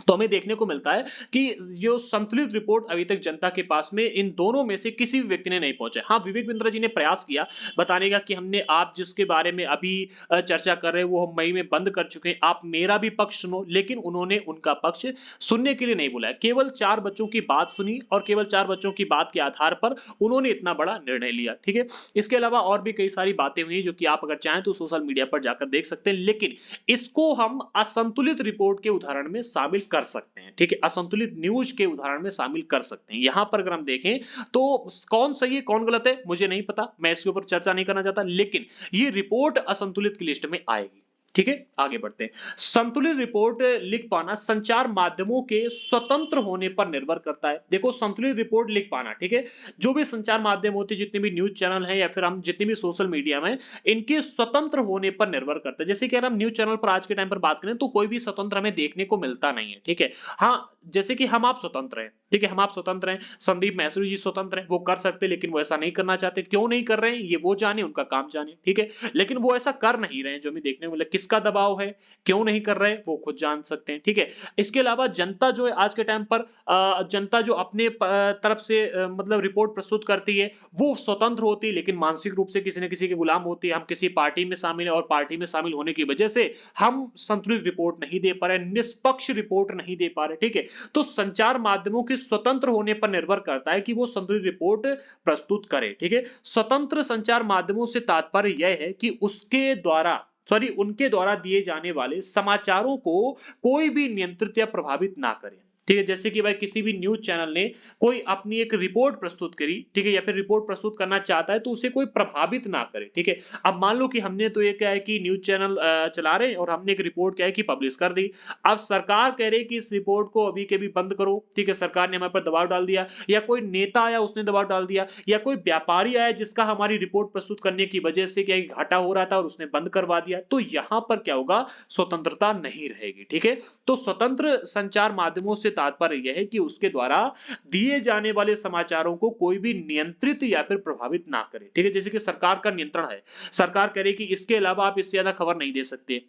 तो हमें देखने को मिलता है कि जो संतुलित रिपोर्ट अभी तक जनता के पास में इन दोनों में से किसी भी व्यक्ति ने नहीं पहुंचा। हाँ, विवेक बिंद्रा जी ने प्रयास किया बताने का कि हमने आप जिसके बारे में अभी चर्चा कर रहे हैं वो हम मई में बंद कर चुके हैं, आप मेरा भी पक्ष सुनो, लेकिन उन्होंने उनका पक्ष सुनने के लिए नहीं बुलाया। केवल 4 बच्चों की बात सुनी और केवल 4 बच्चों की बात के आधार पर उन्होंने इतना बड़ा निर्णय लिया। ठीक है, इसके अलावा और भी कई सारी बातें हुई जो कि आप अगर चाहें तो सोशल मीडिया पर जाकर देख सकते हैं, लेकिन इसको हम असंतुलित रिपोर्ट के उदाहरण में शामिल कर सकते हैं। ठीक है, असंतुलित न्यूज के उदाहरण में शामिल कर सकते हैं। यहां पर अगर हम देखें तो कौन सही है कौन गलत है मुझे नहीं पता, मैं इसके ऊपर चर्चा नहीं करना चाहता, लेकिन ये रिपोर्ट असंतुलित की लिस्ट में आएगी। ठीक है, आगे बढ़ते हैं। संतुलित रिपोर्ट लिख पाना संचार माध्यमों के स्वतंत्र होने पर निर्भर करता है। देखो संतुलित रिपोर्ट लिख पाना, ठीक है, जो भी संचार माध्यम होते हैं, जितने भी न्यूज चैनल हैं या फिर हम जितने भी सोशल मीडिया में, इनके स्वतंत्र होने पर निर्भर करता है। जैसे कि अगर हम न्यूज चैनल पर आज के टाइम पर बात करें तो कोई भी स्वतंत्र हमें देखने को मिलता नहीं है। ठीक है, हाँ, जैसे कि हम आप स्वतंत्र हैं, ठीक है, हम आप स्वतंत्र हैं, संदीप मैसूरी जी स्वतंत्र हैं, वो कर सकते लेकिन वो ऐसा नहीं करना चाहते। क्यों नहीं कर रहे हैं ये वो जाने, उनका काम जाने। ठीक है, लेकिन वो ऐसा कर नहीं रहे हैं, जो हमें देखने को मिला। किसका दबाव है, क्यों नहीं कर रहे वो खुद जान सकते हैं। ठीक है, इसके अलावा जनता जो है आज के टाइम पर जनता जो अपने तरफ से मतलब रिपोर्ट प्रस्तुत करती है वो स्वतंत्र होती है, लेकिन मानसिक रूप से किसी न किसी के गुलाम होती है। हम किसी पार्टी में शामिल है और पार्टी में शामिल होने की वजह से हम संतुलित रिपोर्ट नहीं दे पा रहे, निष्पक्ष रिपोर्ट नहीं दे पा रहे। ठीक है, तो संचार माध्यमों के स्वतंत्र होने पर निर्भर करता है कि वो संतुलित रिपोर्ट प्रस्तुत करे। ठीक है, स्वतंत्र संचार माध्यमों से तात्पर्य यह है कि उनके द्वारा दिए जाने वाले समाचारों को कोई भी नियंत्रित या प्रभावित ना करे। ठीक है, जैसे कि भाई किसी भी न्यूज चैनल ने कोई अपनी एक रिपोर्ट प्रस्तुत करी, ठीक है, या फिर रिपोर्ट प्रस्तुत करना चाहता है तो उसे कोई प्रभावित ना करे। ठीक है, अब मान लो कि हमने तो ये क्या है कि न्यूज चैनल चला रहे हैं और हमने एक रिपोर्ट क्या है कि पब्लिश कर दी। अब सरकार कह रही है कि इस रिपोर्ट को अभी के भी बंद करो। ठीक है, सरकार ने हमारे पर दबाव डाल दिया, या कोई नेता आया उसने दबाव डाल दिया, या कोई व्यापारी आया जिसका हमारी रिपोर्ट प्रस्तुत करने की वजह से क्या घाटा हो रहा था और उसने बंद करवा दिया, तो यहां पर क्या होगा, स्वतंत्रता नहीं रहेगी। ठीक है, तो स्वतंत्र संचार माध्यमों से तात्पर्य यह है कि उसके द्वारा दिए जाने वाले समाचारों को कोई भी नियंत्रित या फिर प्रभावित ना करे। ठीक है, जैसे कि सरकार का नियंत्रण है, सरकार कह रही कि इसके अलावा आप इससे ज्यादा खबर नहीं दे सकते।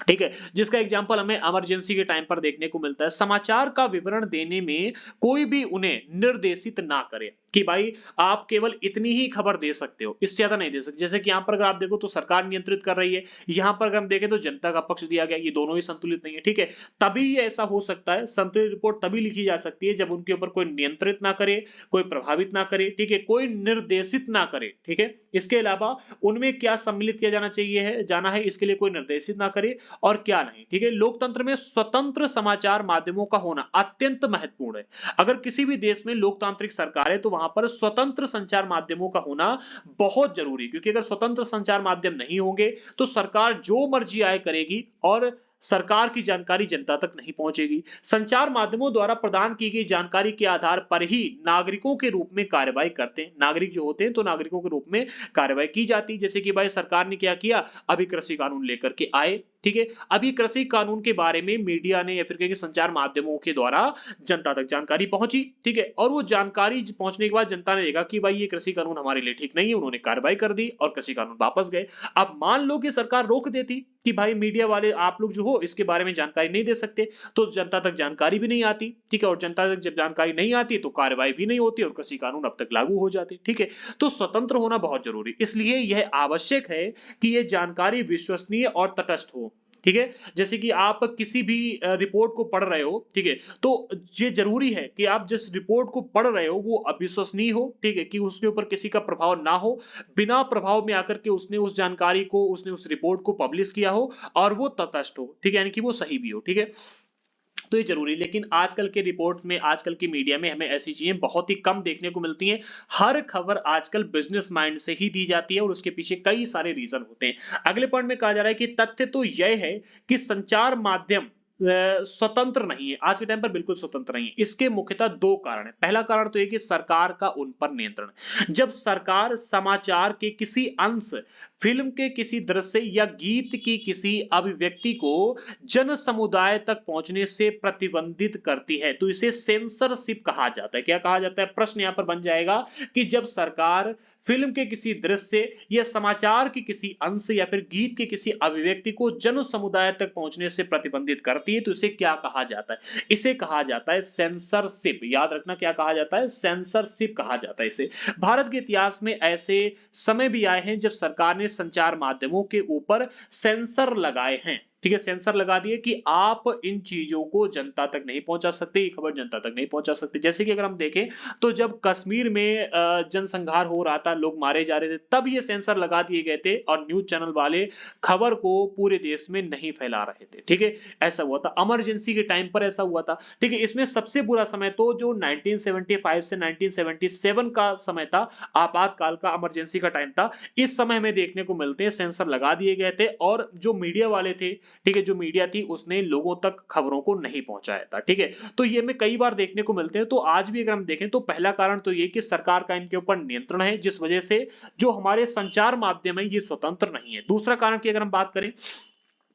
ठीक है, जिसका एग्जांपल हमें इमरजेंसी के टाइम पर देखने को मिलता है। समाचार का विवरण देने में कोई भी उन्हें निर्देशित ना करे कि भाई आप केवल इतनी ही खबर दे सकते हो, इससे ज्यादा नहीं दे सकते। जैसे कि यहां पर अगर आप देखो तो सरकार नियंत्रित कर रही है, यहां पर अगर हम देखें तो जनता का पक्ष दिया गया, ये दोनों ही संतुलित नहीं है। ठीक है, तभी ये ऐसा हो सकता है, संतुलित रिपोर्ट तभी लिखी जा सकती है जब उनके ऊपर कोई नियंत्रित ना करे, कोई प्रभावित ना करे, ठीक है, कोई निर्देशित ना करे। ठीक है, इसके अलावा उनमें क्या सम्मिलित किया जाना है इसके लिए कोई निर्देशित ना करे और क्या नहीं। ठीक है, लोकतंत्र में स्वतंत्र समाचार माध्यमों का होना अत्यंत महत्वपूर्ण है। अगर किसी भी देश में लोकतांत्रिक सरकार है तो वहां पर स्वतंत्र संचार माध्यमों का होना बहुत जरूरी है, क्योंकि अगर स्वतंत्र संचार माध्यम नहीं होंगे तो सरकार जो मर्जी आए करेगी और सरकार की जानकारी जनता तक नहीं पहुंचेगी। संचार माध्यमों द्वारा प्रदान की गई जानकारी के आधार पर ही नागरिकों के रूप में कार्रवाई करते हैं। नागरिक जो होते हैं तो नागरिकों के रूप में कार्रवाई की जाती है। जैसे कि भाई सरकार ने क्या किया, अभी कृषि कानून लेकर के आए, ठीक है। अभी कृषि कानून के बारे में मीडिया ने या फिर कहेंगे संचार माध्यमों के द्वारा जनता तक जानकारी पहुंची, ठीक है। और वो जानकारी पहुंचने के बाद जनता ने देखा कि भाई ये कृषि कानून हमारे लिए ठीक नहीं है, उन्होंने कार्रवाई कर दी और कृषि कानून वापस गए। अब मान लो कि सरकार रोक देती कि भाई मीडिया वाले आप लोग जो हो इसके बारे में जानकारी नहीं दे सकते, तो जनता तक जानकारी भी नहीं आती, ठीक है। और जनता तक जब जानकारी नहीं आती तो कार्रवाई भी नहीं होती और कृषि कानून अब तक लागू हो जाते, ठीक है। तो स्वतंत्र होना बहुत जरूरी, इसलिए यह आवश्यक है कि यह जानकारी विश्वसनीय और तटस्थ हो, ठीक है। जैसे कि आप किसी भी रिपोर्ट को पढ़ रहे हो, ठीक है, तो ये जरूरी है कि आप जिस रिपोर्ट को पढ़ रहे हो वो अविश्वसनीय हो, ठीक है, कि उसके ऊपर किसी का प्रभाव ना हो, बिना प्रभाव में आकर के उसने उस जानकारी को, उसने उस रिपोर्ट को पब्लिश किया हो और वो तटस्थ हो, ठीक है, यानी कि वो सही भी हो, ठीक है। तो ये जरूरी, लेकिन आजकल के रिपोर्ट में, आजकल की मीडिया में हमें ऐसी चीजें बहुत ही कम देखने को मिलती हैं। हर खबर आजकल बिजनेस माइंड से ही दी जाती है और उसके पीछे कई सारे रीजन होते हैं। अगले पॉइंट में कहा जा रहा है कि तथ्य तो यह है कि संचार माध्यम स्वतंत्र नहीं है, आज के टाइम पर बिल्कुल स्वतंत्र नहीं है। इसके मुख्यतः दो कारण है। पहला कारण तो यह कि सरकार का उन पर नियंत्रण। जब सरकार समाचार के किसी अंश, फिल्म के किसी दृश्य या गीत की किसी अभिव्यक्ति को जन समुदाय तक पहुंचने से प्रतिबंधित करती है तो इसे सेंसरशिप कहा जाता है। क्या कहा जाता है? प्रश्न यहां पर बन जाएगा कि जब सरकार फिल्म के किसी दृश्य या समाचार के किसी अंश या फिर गीत के किसी अभिव्यक्ति को जन समुदाय तक पहुंचने से प्रतिबंधित करती है तो इसे क्या कहा जाता है? इसे कहा जाता है सेंसरशिप। याद रखना, क्या कहा जाता है? सेंसरशिप कहा जाता है इसे। भारत के इतिहास में ऐसे समय भी आए हैं जब सरकार ने संचार माध्यमों के ऊपर सेंसर लगाए हैं, ठीक है, सेंसर लगा दिए कि आप इन चीजों को जनता तक नहीं पहुंचा सकते, ये खबर जनता तक नहीं पहुंचा सकते। जैसे कि अगर हम देखें तो जब कश्मीर में जनसंहार हो रहा था, लोग मारे जा रहे थे, तब ये सेंसर लगा दिए गए थे और न्यूज चैनल वाले खबर को पूरे देश में नहीं फैला रहे थे, ठीक है। ऐसा हुआ था, इमरजेंसी के टाइम पर ऐसा हुआ था, ठीक है। इसमें सबसे बुरा समय तो जो 1975 से 1977 का समय था, आपातकाल का, इमरजेंसी का टाइम था। इस समय में देखने को मिलते हैं सेंसर लगा दिए गए थे और जो मीडिया वाले थे, ठीक है, जो मीडिया थी उसने लोगों तक खबरों को नहीं पहुंचाया था, ठीक है। तो ये हमें कई बार देखने को मिलते हैं। तो आज भी अगर हम देखें तो पहला कारण तो ये कि सरकार का इनके ऊपर नियंत्रण है, जिस वजह से जो हमारे संचार माध्यम है ये स्वतंत्र नहीं है। दूसरा कारण की अगर हम बात करें,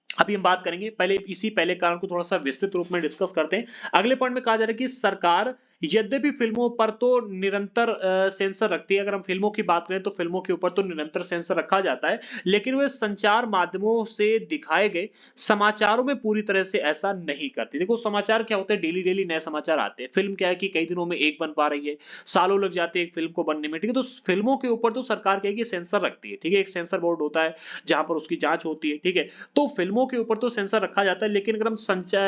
अभी हम बात करेंगे, पहले इसी पहले कारण को थोड़ा सा विस्तृत रूप में डिस्कस करते हैं। अगले पॉइंट में कहा जा रहा है कि सरकार यद्यपि फिल्मों पर तो निरंतर सेंसर रखती है। अगर हम फिल्मों की बात करें तो फिल्मों के ऊपर तो निरंतर सेंसर रखा जाता है, लेकिन वे संचार माध्यमों से दिखाए गए समाचारों में पूरी तरह से ऐसा नहीं करती। देखो समाचार क्या होता है, डेली डेली नए समाचार आते हैं। फिल्म क्या है कि कई दिनों में एक बन पा रही है, सालों लग जाते हैं एक फिल्म को बनने में, ठीक है। तो फिल्मों के ऊपर तो सरकार क्या है कि सेंसर रखती है, ठीक है। एक सेंसर बोर्ड होता है जहां पर उसकी जांच होती है, ठीक है। तो फिल्मों के ऊपर तो सेंसर रखा जाता है, लेकिन अगर हम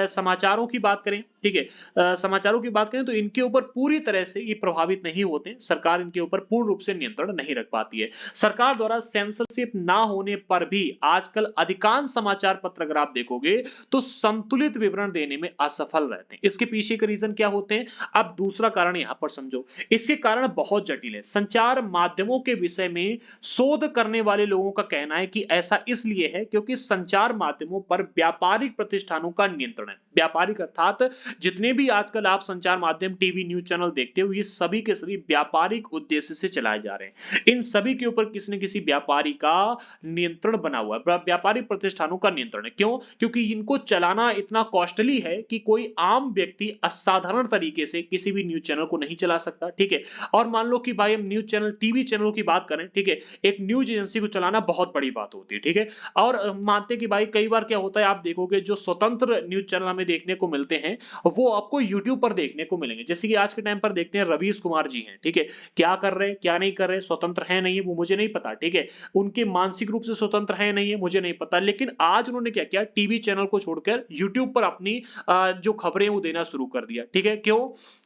समाचारों की बात करें, ठीक है, समाचारों की बात करें तो इनके ऊपर पूरी तरह से ये प्रभावित नहीं होते। सरकार इनके ऊपर पूर्ण रूप से नियंत्रण नहीं रख पाती है। सरकार द्वारा सेंसरशिप ना होने पर भी आजकल अधिकांश समाचार पत्र अगर आप देखोगे तो संतुलित विवरण देने में असफल रहते हैं। इसके पीछे के रीजन क्या होते हैं? अब दूसरा कारण यहां पर समझो। इसके कारण बहुत जटिल है। संचार माध्यमों के विषय में शोध करने वाले लोगों का कहना है कि ऐसा इसलिए है क्योंकि संचार माध्यमों पर व्यापारिक प्रतिष्ठानों का नियंत्रण है। व्यापारिक अर्थात जितने भी आजकल आप संचार माध्यम, टीवी, न्यूज चैनल देखते हो, ये सभी के सभी व्यापारिक उद्देश्य से चलाए जा रहे हैं। इन सभी के ऊपर किसी न किसी व्यापारी का नियंत्रण बना हुआ है, व्यापारिक प्रतिष्ठानों का नियंत्रण है। क्यों? क्योंकि इनको चलाना इतना कॉस्टली है कि कोई आम व्यक्ति असाधारण तरीके से किसी भी न्यूज चैनल को नहीं चला सकता, ठीक है। और मान लो कि भाई हम न्यूज चैनल, टीवी चैनलों की बात करें, ठीक है, एक न्यूज एजेंसी को चलाना बहुत बड़ी बात होती है, ठीक है। और मानते कि भाई कई बार क्या होता है, आप देखोगे जो स्वतंत्र न्यूज चैनल हमें देखने को मिलते हैं वो आपको YouTube पर देखने को मिलेंगे। जैसे कि आज के टाइम पर देखते हैं रवीश कुमार जी हैं, ठीक है, क्या कर रहे हैं, क्या नहीं कर रहे, स्वतंत्र है नहीं है वो मुझे नहीं पता, ठीक है। उनके मानसिक रूप से स्वतंत्र है नहीं है मुझे नहीं पता, लेकिन आज उन्होंने क्या किया, टीवी चैनल को छोड़कर YouTube पर अपनी जो खबरें वो देना शुरू कर दिया, ठीक है। क्यों?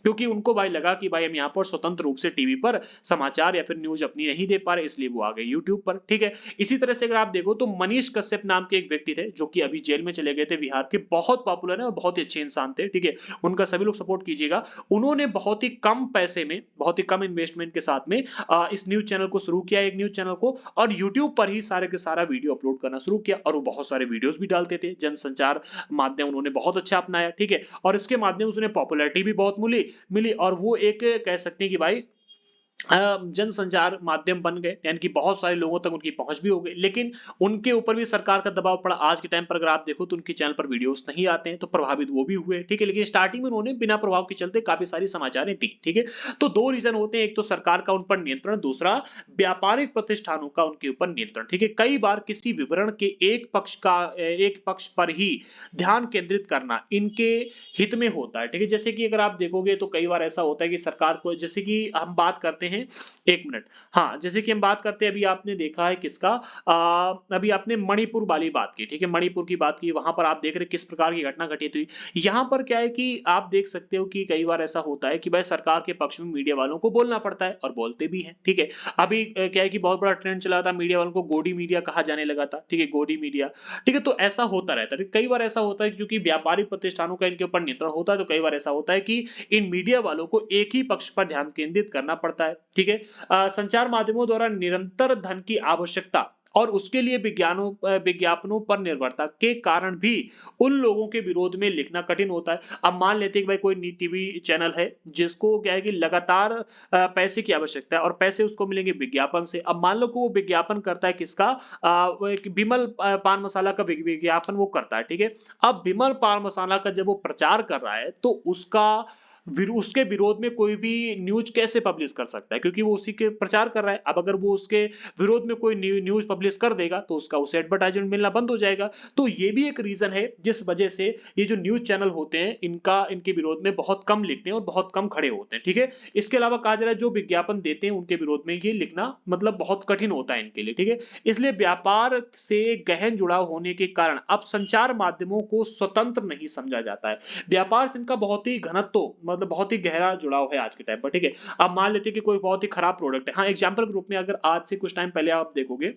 क्योंकि उनको भाई लगा कि भाई हम यहाँ पर स्वतंत्र रूप से टीवी पर समाचार या फिर न्यूज अपनी नहीं दे पा रहे, इसलिए वो आ गए YouTube पर, ठीक है। इसी तरह से अगर आप देखो तो मनीष कश्यप नाम के एक व्यक्ति थे जो कि अभी जेल में चले गए थे, बिहार के, बहुत पॉपुलर है और बहुत ही अच्छे इंसान थे, ठीक है। ठीक है, उनका सभी लोग सपोर्ट कीजिएगा। उन्होंने बहुत ही कम पैसे में, बहुत ही कम इन्वेस्टमेंट के साथ में इस न्यूज़ चैनल को शुरू किया, एक न्यूज़ चैनल को, और यूट्यूब पर ही सारे के सारा वीडियो अपलोड करना शुरू किया और वो बहुत सारे वीडियोस भी डालते थे। जनसंचार माध्यम उन्होंने बहुत अच्छा अपनाया, ठीक है, और इसके माध्यम से उन्हें पॉपुलैरिटी भी बहुत मिली मिली और वो एक कह सकते हैं कि भाई जनसंचार माध्यम बन गए, यानी कि बहुत सारे लोगों तक उनकी पहुंच भी हो गई। लेकिन उनके ऊपर भी सरकार का दबाव पड़ा। आज के टाइम पर अगर आप देखो तो उनके चैनल पर वीडियोस नहीं आते हैं, तो प्रभावित वो भी हुए, ठीक है, लेकिन स्टार्टिंग में उन्होंने बिना प्रभाव के चलते काफी सारी समाचारें दी, ठीक है। तो दो रीजन होते हैं, एक तो सरकार का उन पर नियंत्रण, दूसरा व्यापारिक प्रतिष्ठानों का उनके ऊपर नियंत्रण, ठीक है। कई बार किसी विवरण के एक पक्ष पर ही ध्यान केंद्रित करना इनके हित में होता है, ठीक है। जैसे कि अगर आप देखोगे तो कई बार ऐसा होता है कि सरकार को, जैसे कि हम बात करते हैं, एक मिनट, हाँ, जैसे कि हम बात करते हैं, अभी आपने देखा है किसका, अभी आपने मणिपुर वाली बात की, ठीक है, मणिपुर की बात की, वहां पर आप देख रहे किस प्रकार की घटना घटी थी। यहां पर क्या है कि आप देख सकते हो कि कई बार ऐसा होता है कि भाई सरकार के पक्ष में मीडिया वालों को बोलना पड़ता है और बोलते भी हैं, ठीक है। अभी क्या है कि बहुत बड़ा ट्रेंड चला था, मीडिया वालों को गोडी मीडिया कहा जाने लगा था, ठीक है, गोडी मीडिया, ठीक है। तो ऐसा होता रहता है, कई बार ऐसा होता है क्योंकि व्यापारिक प्रतिष्ठानों का इनके ऊपर नियंत्रण होता है, तो कई बार ऐसा होता है कि इन मीडिया वालों को एक ही पक्ष पर ध्यान केंद्रित करना पड़ता है, ठीक है। संचार माध्यमों द्वारा निरंतर धन की आवश्यकता और उसके लिए विज्ञापनों पर निर्भरता के कारण भी उन लोगों के विरोध में लिखना कठिन होता है। अब मान लेते हैं कि भाई कोई टीवी चैनल है जिसको क्या है कि लगातार पैसे की आवश्यकता है और पैसे उसको मिलेंगे विज्ञापन से। अब मान लो कि वो विज्ञापन करता है किसका, वो एक विमल पान मसाला का विज्ञापन वो करता है, ठीक है। अब विमल पान मसाला का जब वो प्रचार कर रहा है तो उसके विरोध में कोई भी न्यूज कैसे पब्लिश कर सकता है, क्योंकि वो उसी के प्रचार कर रहा है। अब अगर वो उसके विरोध में कोई न्यूज पब्लिश कर देगा तो उसका उसे एडवर्टाइजमेंट मिलना बंद हो जाएगा। तो ये भी एक रीजन है जिस वजह से ये जो न्यूज चैनल होते हैं इनके विरोध में बहुत कम लिखते हैं और बहुत कम खड़े होते हैं, ठीक है। इसके अलावा कहा जा रहा है जो विज्ञापन देते हैं उनके विरोध में ये लिखना मतलब बहुत कठिन होता है इनके लिए, ठीक है। इसलिए व्यापार से गहन जुड़ाव होने के कारण अब संचार माध्यमों को स्वतंत्र नहीं समझा जाता है। व्यापार से इनका बहुत ही घनत्व, मतलब बहुत ही गहरा जुड़ाव है आज के टाइम पर, ठीक है। अब मान लेते हैं कि कोई बहुत ही खराब प्रोडक्ट है, हाँ, एग्जांपल के रूप में अगर आज से कुछ टाइम पहले आप देखोगे,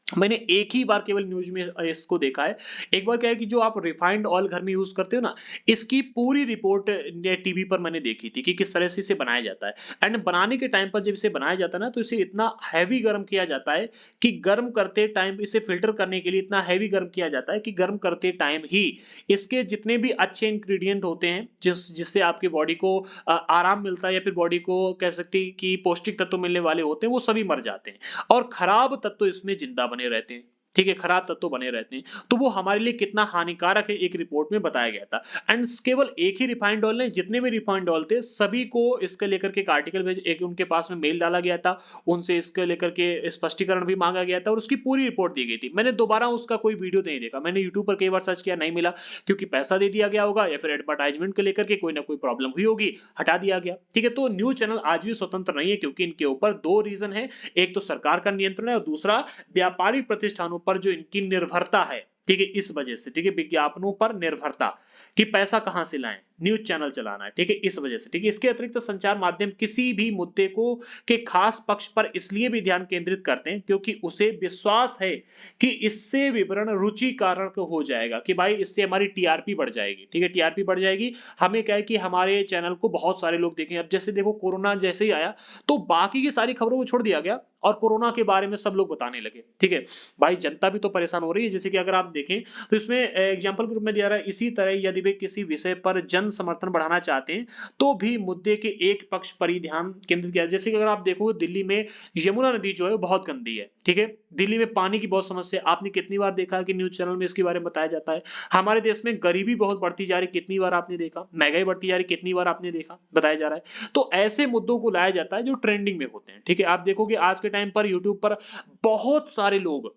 मैंने एक ही बार केवल न्यूज में इसको देखा है। एक बार क्या है कि जो आप रिफाइंड ऑयल घर में यूज करते हो ना, इसकी पूरी रिपोर्ट टीवी पर मैंने देखी थी कि किस तरह से इसे बनाया जाता है। एंड बनाने के टाइम पर जब इसे बनाया जाता है ना, तो इसे इतना हैवी गर्म किया जाता है कि गर्म करते टाइम, इसे फिल्टर करने के लिए इतना हैवी गर्म किया जाता है कि गर्म करते टाइम ही इसके जितने भी अच्छे इंग्रेडिएंट होते हैं जिससे आपकी बॉडी को आराम मिलता है या फिर बॉडी को कह सकते हैं कि पौष्टिक तत्व मिलने वाले होते हैं, वो सभी मर जाते हैं और खराब तत्व इसमें जिंदा बने रहते हैं, ठीक है, खराब तत्व बने रहते हैं। तो वो हमारे लिए कितना हानिकारक है एक रिपोर्ट में बताया गया था। एंड केवल एक ही रिफाइंड ऑयल नहीं, जितने भी रिफाइंड ऑयल थे सभी को इसके लेकर के एक आर्टिकल भेज, एक उनके पास में मेल डाला गया था, उनसे इसके लेकर के स्पष्टीकरण भी मांगा गया था और उसकी पूरी रिपोर्ट दी गई थी। मैंने दोबारा उसका कोई वीडियो नहीं देखा, मैंने यूट्यूब पर कई बार सर्च किया, नहीं मिला, क्योंकि पैसा दे दिया गया होगा या फिर एडवर्टाइजमेंट को लेकर के कोई ना कोई प्रॉब्लम हुई होगी, हटा दिया गया, ठीक है। तो न्यूज चैनल आज भी स्वतंत्र नहीं है क्योंकि इनके ऊपर दो रीजन है, एक तो सरकार का नियंत्रण है और दूसरा व्यापारिक प्रतिष्ठानों पर जो इनकी निर्भरता है, ठीक है, इस वजह से, ठीक है, विज्ञापनों पर निर्भरता कि पैसा कहां से लाएं, न्यूज चैनल चलाना है, ठीक है, इस वजह से, ठीक है। इसके अतिरिक्त संचार माध्यम किसी भी मुद्दे को के खास पक्ष पर इसलिए भी ध्यान केंद्रित करते हैं क्योंकि उसे विश्वास है कि इससे विवरण रुचिकारक हो जाएगा, कि भाई इससे हमारी टीआरपी बढ़ जाएगी, ठीक है, टीआरपी बढ़ जाएगी। हमें क्या है कि हमारे चैनल को बहुत सारे लोग देखें। अब जैसे देखो कोरोना जैसे ही आया तो बाकी की सारी खबरों को छोड़ दिया गया और कोरोना के बारे में सब लोग बताने लगे, ठीक है। भाई जनता भी तो परेशान हो रही है। जैसे कि अगर आप देखें तो इसमें एग्जांपल के रूप में दिया रहा है, इसी तरह यदि वे किसी विषय पर जन समर्थन बढ़ाना चाहते हैं तो भी मुद्दे के एक पक्ष पर ही ध्यान केंद्रित किया। जैसे कि अगर आप देखो दिल्ली में यमुना नदी जो है बहुत गंदी है, ठीक है, दिल्ली में पानी की बहुत समस्या है। आपने कितनी बार देखा कि न्यूज चैनल में इसके बारे में बताया जाता है। हमारे देश में गरीबी बहुत बढ़ती जा रही, कितनी बार आपने देखा, महंगाई बढ़ती जा रही, कितनी बार आपने देखा, बताया जा रहा है। तो ऐसे मुद्दों को लाया जाता है जो ट्रेंडिंग में होते हैं, ठीक है। आप देखोगे आज के टाइम पर यूट्यूब पर बहुत सारे लोग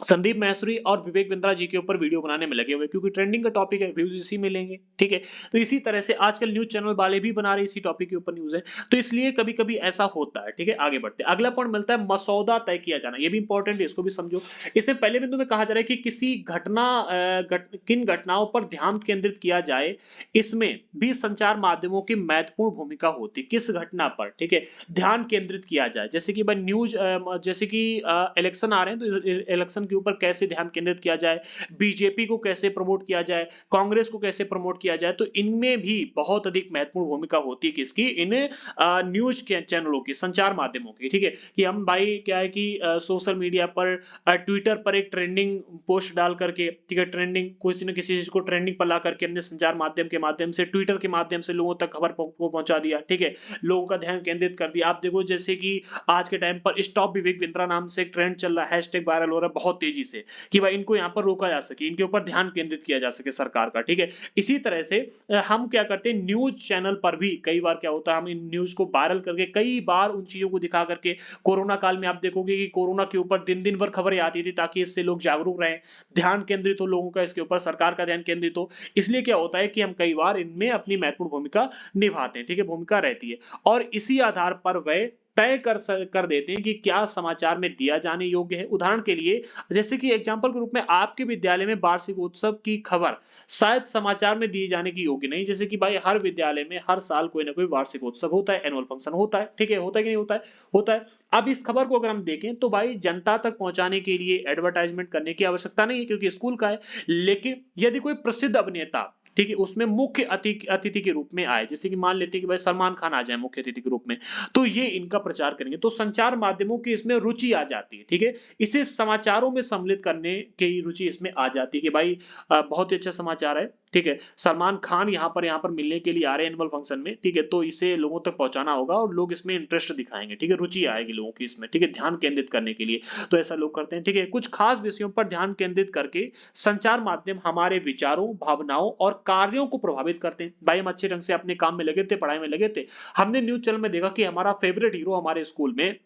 संदीप मैसुरी और विवेक बिंद्रा जी के ऊपर वीडियो बनाने में लगे हुए, क्योंकि ट्रेंडिंग का टॉपिक है, व्यूज इसी में लेंगे, ठीक है। तो इसी तरह से आजकल न्यूज चैनल वाले भी बना रहे इसी टॉपिक के ऊपर न्यूज है, तो इसलिए कभी कभी ऐसा होता है, ठीक है। आगे बढ़ते हैं, अगला पॉइंट मिलता है मसौदा तय किया जाना। ये भी इंपॉर्टेंट है, इसको भी समझो। इससे पहले बिंदु में कहा जा रहा है कि किसी किन घटनाओं पर ध्यान केंद्रित किया जाए, इसमें भी संचार माध्यमों की महत्वपूर्ण भूमिका होती है। किस घटना पर, ठीक है, ध्यान केंद्रित किया जाए। जैसे कि भाई न्यूज, जैसे कि इलेक्शन आ रहे हैं तो इलेक्शन शासन के ऊपर कैसे ध्यान केंद्रित किया जाए, बीजेपी को कैसे प्रमोट किया जाए, कांग्रेस को कैसे प्रमोट किया जाए, तो इनमें भी बहुत अधिक महत्वपूर्ण भूमिका होती है किसकी, इन न्यूज के चैनलों की, संचार माध्यमों की, ठीक है, कि हम भाई क्या है कि सोशल मीडिया पर ट्विटर पर एक ट्रेंडिंग पोस्ट डाल करके, ठीक है, ट्रेंडिंग किसी न किसी चीज को ट्रेंडिंग पर ला करके हमने संचार माध्यम के माध्यम से, ट्विटर के माध्यम से लोगों तक खबर को पहुंचा दिया, ठीक है, लोगों का ध्यान केंद्रित कर दिया। आप देखो जैसे कि आज के टाइम पर स्टॉप विवेक बिंद्रा नाम से एक ट्रेंड चल रहा है, हैशटैग वायरल हो रहा है बहुत तेजी से, कि भाई इनको यहाँ पर रोका जा सके, इनके ऊपर ध्यान केंद्रित किया जा सके सरकार का, ठीक है। इसी तरह से हम क्या करते हैं, न्यूज चैनल पर भी कई बार क्या होता है, हम इन न्यूज को वायरल करके कई बार उन चीजों को दिखा करके, कोरोना काल में आप देखोगे कि कोरोना के ऊपर दिन दिन भर खबरें आती थी ताकि इससे लोग जागरूक रहें, ध्यान केंद्रित हो लोगों का इसके ऊपर, सरकार का ध्यान केंद्रित हो। इसलिए क्या होता है कि हम कई बार इनमें अपनी महत्वपूर्ण भूमिका निभाते हैं, ठीक है, भूमिका रहती है, और इसी आधार पर वह तय कर देते हैं कि क्या समाचार में दिया जाने योग्य है। उदाहरण के लिए जैसे कि एग्जांपल के रूप में आपके विद्यालय में वार्षिक उत्सव की खबर शायद समाचार में दिए जाने की योग्य नहीं, जैसे कि भाई हर विद्यालय में हर साल कोई ना कोई वार्षिक उत्सव होता है, एनुअल फंक्शन होता है, ठीक है, होता है कि नहीं होता है, होता है। अब इस खबर को अगर हम देखें तो भाई जनता तक पहुंचाने के लिए एडवर्टाइजमेंट करने की आवश्यकता नहीं है क्योंकि स्कूल का है, लेकिन यदि कोई प्रसिद्ध अभिनेता, ठीक है, उसमें मुख्य अतिथि के रूप में आए, जैसे कि मान लेते हैं कि भाई सलमान खान आ जाए मुख्य अतिथि के रूप में, तो ये इनका प्रचार करेंगे, तो संचार माध्यमों की इसमें रुचि आ जाती है, ठीक है, इसे समाचारों में सम्मिलित करने की रुचि इसमें आ जाती है कि भाई बहुत ही अच्छा समाचार है, ठीक है, सलमान खान यहाँ पर मिलने के लिए आ रहे हैं एनुअल फंक्शन में, ठीक है, तो इसे लोगों तक पहुंचाना होगा और लोग इसमें इंटरेस्ट दिखाएंगे, ठीक है, रुचि आएगी लोगों की इसमें, ठीक है, ध्यान केंद्रित करने के लिए, तो ऐसा लोग करते हैं, ठीक है। कुछ खास विषयों पर ध्यान केंद्रित करके संचार माध्यम हमारे विचारों, भावनाओं और कार्यों को प्रभावित करते हैं। भाई हम अच्छे ढंग से अपने काम में लगे थे, पढ़ाई में लगे थे, हमने न्यूज चैनल में देखा कि हमारा फेवरेट हीरो हमारे स्कूल में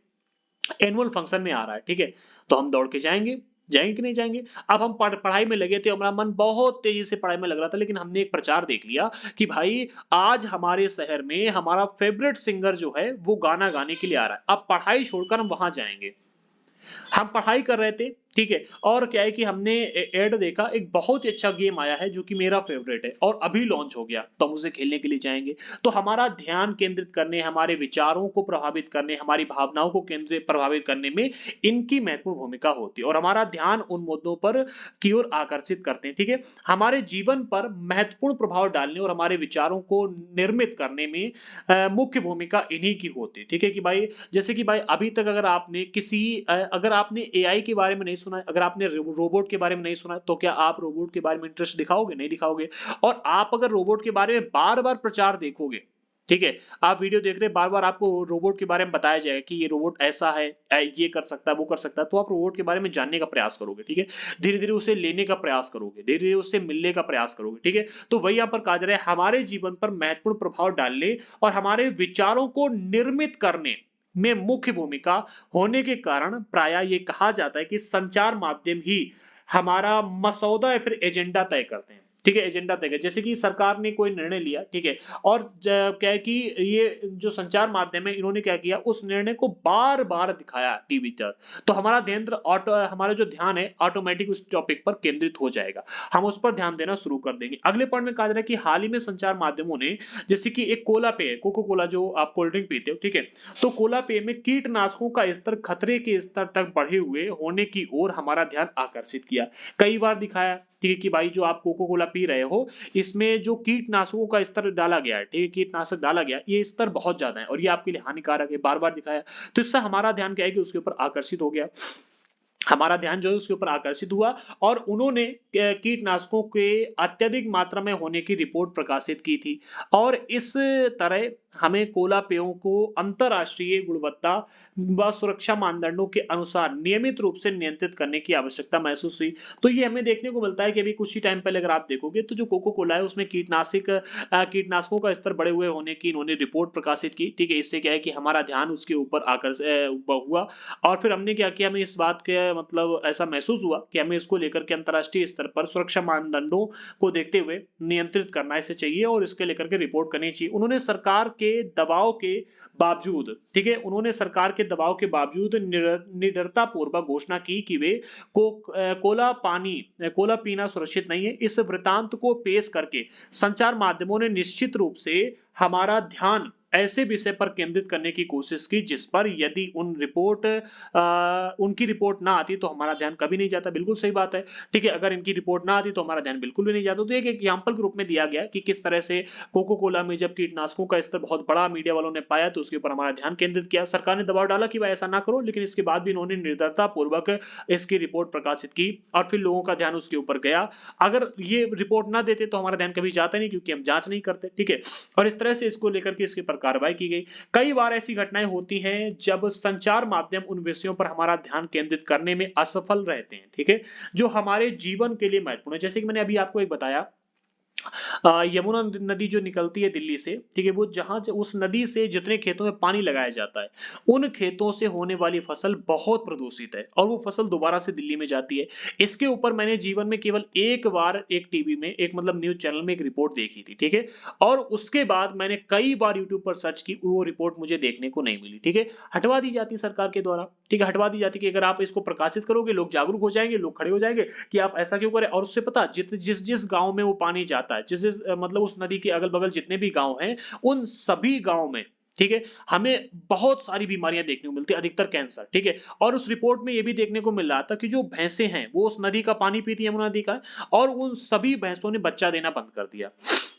एनुअल फंक्शन में आ रहा है, ठीक है, तो हम दौड़ के जाएंगे, जाएंगे कि नहीं जाएंगे। अब हम पढ़ाई में लगे थे, हमारा मन बहुत तेजी से पढ़ाई में लग रहा था, लेकिन हमने एक प्रचार देख लिया कि भाई आज हमारे शहर में हमारा फेवरेट सिंगर जो है वो गाना गाने के लिए आ रहा है, अब पढ़ाई छोड़कर हम वहां जाएंगे। हम पढ़ाई कर रहे थे, ठीक है, और क्या है कि हमने एड देखा, एक बहुत ही अच्छा गेम आया है जो कि मेरा फेवरेट है और अभी लॉन्च हो गया, तो हम उसे खेलने के लिए जाएंगे। तो हमारा ध्यान केंद्रित करने, हमारे विचारों को प्रभावित करने, हमारी भावनाओं को केंद्रित प्रभावित करने में इनकी महत्वपूर्ण भूमिका होती है और हमारा ध्यान उन मुद्दों पर की ओर आकर्षित करते हैं, ठीक है, हमारे जीवन पर महत्वपूर्ण प्रभाव डालने और हमारे विचारों को निर्मित करने में मुख्य भूमिका इन्हीं की होती है, ठीक है, कि भाई जैसे कि भाई अभी तक अगर आपने अगर आपने एआई के बारे में नहीं सुना है, अगर आपने रोबोट के बारे में नहीं सुना है, तो क्या आप रोबोट के बारे में इंटरेस्ट दिखाओगे? नहीं दिखाओगे। और आप अगर रोबोट के बारे में बार-बार प्रचार देखोगे, ठीक है, आप वीडियो देख रहे हैं, बार-बार आपको रोबोट के बारे में बताया जाएगा कि ये रोबोट ऐसा है, ये कर सकता है, वो कर सकता है, तो आप रोबोट के बारे में जानने का प्रयास करोगे, ठीक है, धीरे-धीरे उसे लेने का प्रयास करोगे, धीरे-धीरे उससे मिलने का प्रयास करोगे, ठीक है, तो वही यहाँ पर कहा जा रहा है, हमारे जीवन पर महत्वपूर्ण प्रभाव डालने और हमारे विचारों को निर्मित करने में मुख्य भूमिका होने के कारण प्रायः ये कहा जाता है कि संचार माध्यम ही हमारा मसौदा या फिर एजेंडा तय करते हैं, ठीक है, एजेंडा तय कर, जैसे कि सरकार ने कोई निर्णय लिया, ठीक है, और क्या है कि ये जो संचार माध्यम है इन्होंने क्या किया, उस निर्णय को बार बार दिखाया टीवी पर, तो हमारा जो ध्यान है ऑटोमेटिक उस टॉपिक पर केंद्रित हो जाएगा, हम उस पर ध्यान देना शुरू कर देंगे। अगले पॉइंट में कहा जा रहा है कि हाल ही में संचार माध्यमों ने, जैसे कि एक कोला पेय, कोको कोला जो आप कोल्ड ड्रिंक पीते हो, ठीक है, तो कोला पेय में कीटनाशकों का स्तर खतरे के स्तर तक बढ़े हुए होने की ओर हमारा ध्यान आकर्षित किया, कई बार दिखाया, ठीक है, कि भाई जो आप कोको कोला पी रहे हो इसमें जो कीटनाशकों का स्तर डाला गया है, ठीक है, कीटनाशक डाला गया, ये स्तर बहुत ज्यादा है और ये आपके लिए हानिकारक है, बार बार दिखाया, तो इससे हमारा ध्यान क्या है कि उसके ऊपर आकर्षित हो गया, हमारा ध्यान जो है उसके ऊपर आकर्षित हुआ और उन्होंने कीटनाशकों के अत्यधिक मात्रा में होने की रिपोर्ट प्रकाशित की थी और इस तरह हमें कोला पेयों को अंतरराष्ट्रीय गुणवत्ता व सुरक्षा मानदंडों के अनुसार नियमित रूप से नियंत्रित करने की आवश्यकता महसूस हुई। तो ये हमें देखने को मिलता है कि अभी कुछ ही टाइम पहले अगर आप देखोगे तो जो कोको कोला है उसमें कीटनाशकों का स्तर बढ़े हुए होने की इन्होंने रिपोर्ट प्रकाशित की, ठीक है, इससे क्या है कि हमारा ध्यान उसके ऊपर आकर्षित हुआ और फिर हमने क्या किया, हमें इस बात के मतलब ऐसा महसूस हुआ कि हमें इसको लेकर के अंतरराष्ट्रीय स्तर पर सुरक्षा मानदंडों को देखते हुए नियंत्रित करना इसे चाहिए और इसके लेकर के रिपोर्ट करनी चाहिए। उन्होंने सरकार के दबाव के बावजूद, ठीक है, उन्होंने सरकार के दबाव के बावजूद निडरता पूर्वक घोषणा की कि वे कोला पीना सुरक्षित नहीं है। इस वृतांत को पेश करके संचार माध्यमों ने निश्चित रूप से हमारा ध्यान ऐसे विषय पर केंद्रित करने की कोशिश की जिस पर यदि उनकी रिपोर्ट ना आती तो हमारा ध्यान कभी नहीं जाता। बिल्कुल सही बात है। ठीक है, अगर इनकी रिपोर्ट ना आती तो हमारा ध्यान बिल्कुल भी नहीं जाता। तो एक एग्जांपल के रूप में दिया गया कि किस तरह से कोको कोला में जब कीटनाशकों का स्तर बहुत बड़ा मीडिया वालों ने पाया तो उसके ऊपर हमारा ध्यान केंद्रित किया। सरकार ने दबाव डाला कि भाई ऐसा ना करो, लेकिन इसके बाद भी इन्होंने निर्दयता पूर्वक इसकी रिपोर्ट प्रकाशित की और फिर लोगों का ध्यान उसके ऊपर गया। अगर ये रिपोर्ट ना देते तो हमारा ध्यान कभी जाता नहीं, क्योंकि हम जांच नहीं करते। ठीक है, और इस तरह से इसको लेकर के इसके पर कार्रवाई की गई। कई बार ऐसी घटनाएं होती हैं जब संचार माध्यम उन विषयों पर हमारा ध्यान केंद्रित करने में असफल रहते हैं। ठीक है, जो हमारे जीवन के लिए महत्वपूर्ण है। जैसे कि मैंने अभी आपको एक बताया, यमुना नदी जो निकलती है दिल्ली से, ठीक है, वो जहां उस नदी से जितने खेतों में पानी लगाया जाता है उन खेतों से होने वाली फसल बहुत प्रदूषित है और वो फसल दोबारा से दिल्ली में जाती है। इसके ऊपर मैंने जीवन में केवल एक बार एक टीवी में एक मतलब न्यूज चैनल में एक रिपोर्ट देखी थी। ठीक है, और उसके बाद मैंने कई बार यूट्यूब पर सर्च की, वो रिपोर्ट मुझे देखने को नहीं मिली। ठीक है, हटवा दी जाती सरकार के द्वारा। ठीक है, हटवा दी जाती कि अगर आप इसको प्रकाशित करोगे लोग जागरूक हो जाएंगे, लोग खड़े हो जाएंगे कि आप ऐसा क्यों करें। और उससे पता जिस जिस गांव में वो पानी जाता है, जिस मतलब उस नदी के अगल बगल जितने भी गांव हैं उन सभी गांव में, ठीक है, हमें बहुत सारी बीमारियां देखने को मिलती है, अधिकतर कैंसर। ठीक है, और उस रिपोर्ट में यह भी देखने को मिल रहा था कि जो भैंसें हैं वो उस नदी का पानी पीती है, यमुना नदी का, और उन सभी भैंसों ने बच्चा देना बंद कर दिया।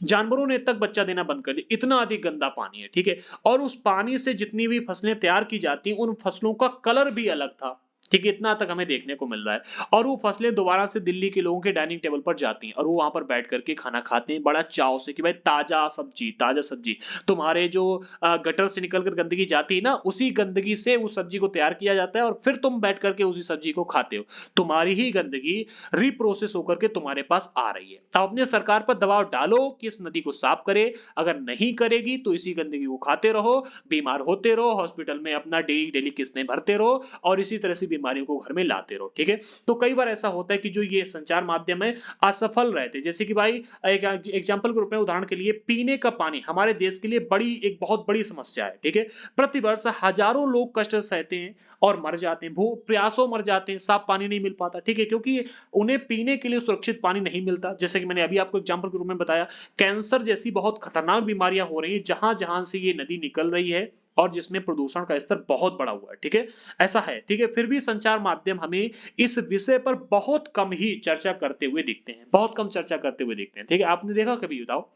जानवरों ने तक बच्चा देना बंद कर दिया, इतना अधिक गंदा पानी है। ठीक है, और उस पानी से जितनी भी फसलें तैयार की जाती हैं उन फसलों का कलर भी अलग था। ठीक है, इतना तक हमें देखने को मिल रहा है। और वो फसलें दोबारा से दिल्ली के लोगों के डाइनिंग टेबल पर जाती हैं और वो वहां पर बैठ करके खाना खाते हैं बड़ा चाव से कि भाई ताजा सब्जी, ताजा सब्जी। तुम्हारे जो गटर से निकल कर गंदगी जाती है ना, उसी गंदगी से उस सब्जी को तैयार किया जाता है और फिर तुम बैठ करके उसी सब्जी को खाते हो। तुम्हारी ही गंदगी रिप्रोसेस होकर के तुम्हारे पास आ रही है। तो अपने सरकार पर दबाव डालो कि इस नदी को साफ करे। अगर नहीं करेगी तो इसी गंदगी को खाते रहो, बीमार होते रहो, हॉस्पिटल में अपना डेली डेली किस्तें भरते रहो और इसी तरह से बीमारियों को घर में लाते रहो। ठीक है, तो कई बार ऐसा होता है कि जो ये संचार माध्यम है असफल रहते हैं। जैसे कि भाई एक एग्जांपल के रूप में, उदाहरण के लिए, पीने का पानी हमारे देश के लिए एक बहुत बड़ी समस्या है। ठीक है, प्रतिवर्ष हजारों लोग कष्ट सहते हैं और मर जाते हैं, भू प्यासों मर जाते हैं, साफ पानी नहीं मिल पाता। ठीक है, क्योंकि उन्हें पीने के लिए सुरक्षित पानी नहीं मिलता। जैसे कि मैंने अभी आपको एग्जांपल के रूप में बताया, कैंसर जैसी बहुत खतरनाक बीमारियां हो रही हैं जहां जहां से ये नदी निकल रही है और जिसमें प्रदूषण का स्तर बहुत बड़ा हुआ है। ठीक है, ऐसा है। ठीक है, फिर भी संचार माध्यम हमें इस विषय पर बहुत कम ही चर्चा करते हुए दिखते हैं, बहुत कम चर्चा करते हुए दिखते हैं। ठीक है, आपने देखा कभी? बताओ।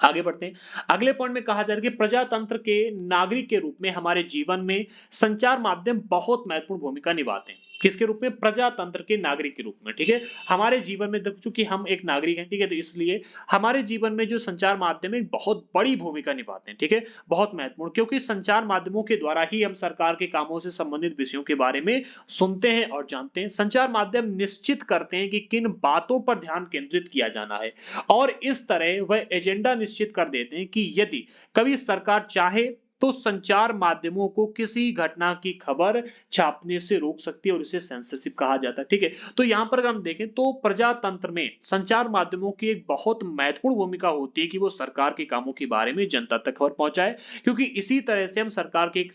आगे बढ़ते हैं। अगले पॉइंट में कहा जा रहा है कि प्रजातंत्र के नागरिक के रूप में हमारे जीवन में संचार माध्यम बहुत महत्वपूर्ण भूमिका निभाते हैं। किसके रूप में? प्रजातंत्र के नागरिक के रूप में। ठीक है, हमारे जीवन में चूंकि हम एक नागरिक हैं, ठीक है, तो इसलिए हमारे जीवन में जो संचार माध्यम है बहुत बड़ी भूमिका निभाते हैं। ठीक है, बहुत महत्वपूर्ण, क्योंकि संचार माध्यमों के द्वारा ही हम सरकार के कामों से संबंधित विषयों के बारे में सुनते हैं और जानते हैं। संचार माध्यम निश्चित करते हैं कि किन बातों पर ध्यान केंद्रित किया जाना है और इस तरह वह एजेंडा निश्चित कर देते हैं कि यदि कभी सरकार चाहे तो संचार माध्यमों को किसी घटना की खबर छापने से रोक सकती है और इसे सेंसरशिप कहा जाता है। ठीक है, तो यहां पर अगर हम देखें तो प्रजातंत्र में संचार माध्यमों की एक बहुत महत्वपूर्ण भूमिका होती है कि वो सरकार के कामों के बारे में जनता तक खबर पहुंचाए, क्योंकि इसी तरह से हम सरकार के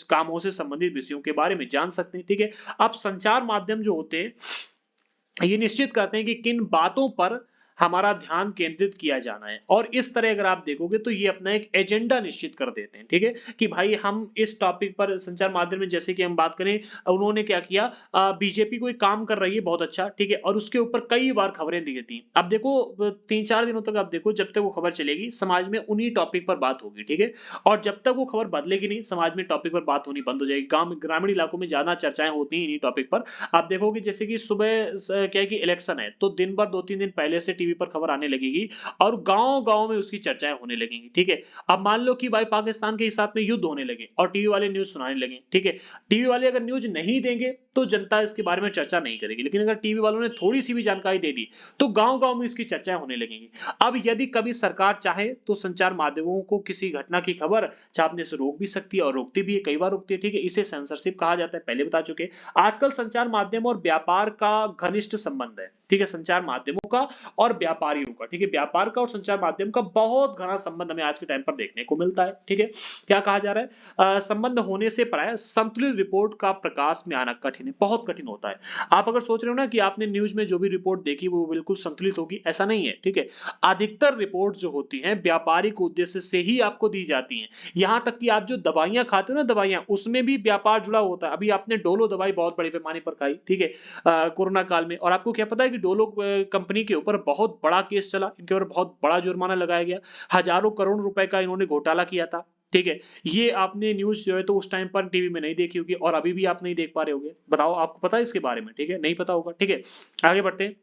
कामों से संबंधित विषयों के बारे में जान सकते हैं। ठीक है, अब संचार माध्यम जो होते हैं ये निश्चित करते हैं कि किन बातों पर हमारा ध्यान केंद्रित किया जाना है और इस तरह अगर आप देखोगे तो ये अपना एक एजेंडा निश्चित कर देते हैं। ठीक है, कि भाई हम इस टॉपिक पर संचार माध्यम में, जैसे कि हम बात करें, उन्होंने क्या किया, बीजेपी कोई काम कर रही है बहुत अच्छा, ठीक है, और उसके ऊपर कई बार खबरें दी थी। अब देखो 3-4 दिनों तक आप देखो, जब तक वो खबर चलेगी समाज में उन्हीं टॉपिक पर बात होगी। ठीक है, और जब तक वो खबर बदलेगी नहीं समाज में टॉपिक पर बात होनी बंद हो जाएगी। ग्रामीण इलाकों में ज्यादा चर्चाएं होती हैं इन्हीं टॉपिक पर। आप देखोगे जैसे कि सुबह क्या है कि इलेक्शन है तो दिन भर 2-3 दिन पहले से टीवी पर खबर आने लगेगी और गांव-गांव में उसकी चर्चाएं होने लगेंगी। ठीक है, अब मान लो कि भाई पाकिस्तान के साथ में युद्ध होने लगे और टीवी वाले न्यूज़ सुनाने लगे। ठीक है, टीवी वाले अगर न्यूज़ नहीं देंगे तो जनता इसके बारे में चर्चा नहीं करेगी, लेकिन अगर टीवी वालों ने थोड़ी सी भी जानकारी दे दी तो गांव-गांव में इसकी चर्चाएं होने लगेंगी। अब यदि कभी सरकार चाहे तो संचार माध्यमों को किसी घटना की खबर छापने से रोक भी सकती है और रोकती भी है, कई बार रोकती है। ठीक है, इसे सेंसरशिप कहा जाता है, पहले बता चुके। आजकल संचार माध्यम और व्यापार का घनिष्ठ संबंध है। ठीक है, संचार माध्यमों का और व्यापारियों का, ठीक है, व्यापार का और संचार माध्यम का बहुत घना संबंध हमें आज के टाइम पर देखने को मिलता है, ठीक है। क्या कहा जा रहा है, संबंध होने से प्राय संतुलित रिपोर्ट का प्रकाश में आना कठिन है, बहुत कठिन होता है। आप अगर सोच रहे हो ना कि आपने न्यूज में जो भी रिपोर्ट देखी वो बिल्कुल संतुलित होगी, ऐसा नहीं है, ठीक है। अधिकतर रिपोर्ट जो होती हैं व्यापारिक उद्देश्य से ही आपको दी जाती हैं। यहां तक कि आप जो दवाइयां खाते हो ना, दवाइयां, उसमें भी व्यापार जुड़ा होता है। अभी आपने डोलो दवाई बहुत बड़े पैमाने पर खाई, ठीक है, कोरोना काल में, और आपको क्या पता है कि डोलो कंपनी के ऊपर बहुत बड़ा केस चला, इनके ऊपर बहुत बड़ा जुर्माना लगाया गया, हजारों करोड़ रुपए का इन्होंने घोटाला किया था, ठीक है। ये आपने न्यूज जो है तो उस टाइम पर टीवी में नहीं देखी होगी और अभी भी आप नहीं देख पा रहे होगे। बताओ, आपको पता है इसके बारे में? ठीक है, नहीं पता होगा, ठीक है। आगे बढ़ते हैं।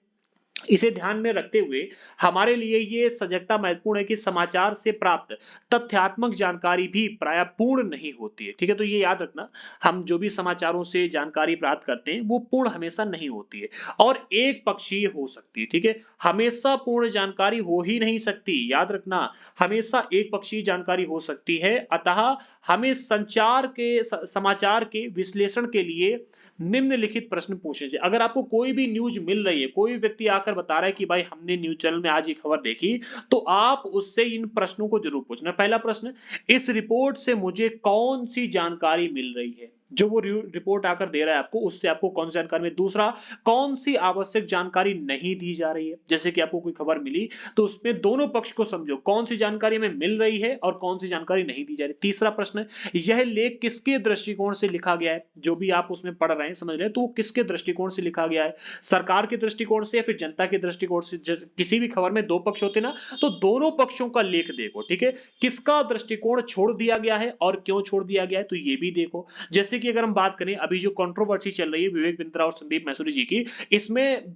इसे ध्यान में रखते हुए हमारे लिए ये सजगता महत्वपूर्ण है कि समाचार से प्राप्त तथ्यात्मक जानकारी भी प्राय पूर्ण नहीं होती है, ठीक है। तो ये याद रखना, हम जो भी समाचारों से जानकारी प्राप्त करते हैं वो पूर्ण हमेशा नहीं होती है और एक पक्षीय हो सकती है, ठीक है। हमेशा पूर्ण जानकारी हो ही नहीं सकती, याद रखना, हमेशा एक पक्षीय जानकारी हो सकती है। अतः हमें समाचार के विश्लेषण के लिए निम्नलिखित प्रश्न पूछे जाए। अगर आपको कोई भी न्यूज मिल रही है, कोई व्यक्ति आकर बता रहा है कि भाई हमने न्यूज चैनल में आज ये खबर देखी, तो आप उससे इन प्रश्नों को जरूर पूछना। पहला प्रश्न, इस रिपोर्ट से मुझे कौन सी जानकारी मिल रही है? जो वो रिपोर्ट आकर दे रहा है आपको, उससे आपको कौन सी जानकारी मिली? दूसरा, कौन सी आवश्यक जानकारी नहीं दी जा रही है? जैसे कि आपको कोई खबर मिली तो उसमें दोनों पक्ष को समझो, कौन सी जानकारी हमें मिल रही है और कौन सी जानकारी नहीं दी जा रही। तीसरा प्रश्न, यह लेख किसके दृष्टिकोण से लिखा गया है? जो भी आप उसमें पढ़ रहे हैं, समझ रहे हैं, तो किसके दृष्टिकोण से लिखा गया है? सरकार के दृष्टिकोण से या फिर जनता के दृष्टिकोण से? किसी भी खबर में दो पक्ष होते ना, तो दोनों पक्षों का लेख देखो, ठीक है। किसका दृष्टिकोण छोड़ दिया गया है और क्यों छोड़ दिया गया है, तो ये भी देखो। जैसे कि अगर हम बात करें, अभी जो कंट्रोवर्सी चल रही है विवेक बिंद्रा और संदीप मैसूरी जी की, इसमें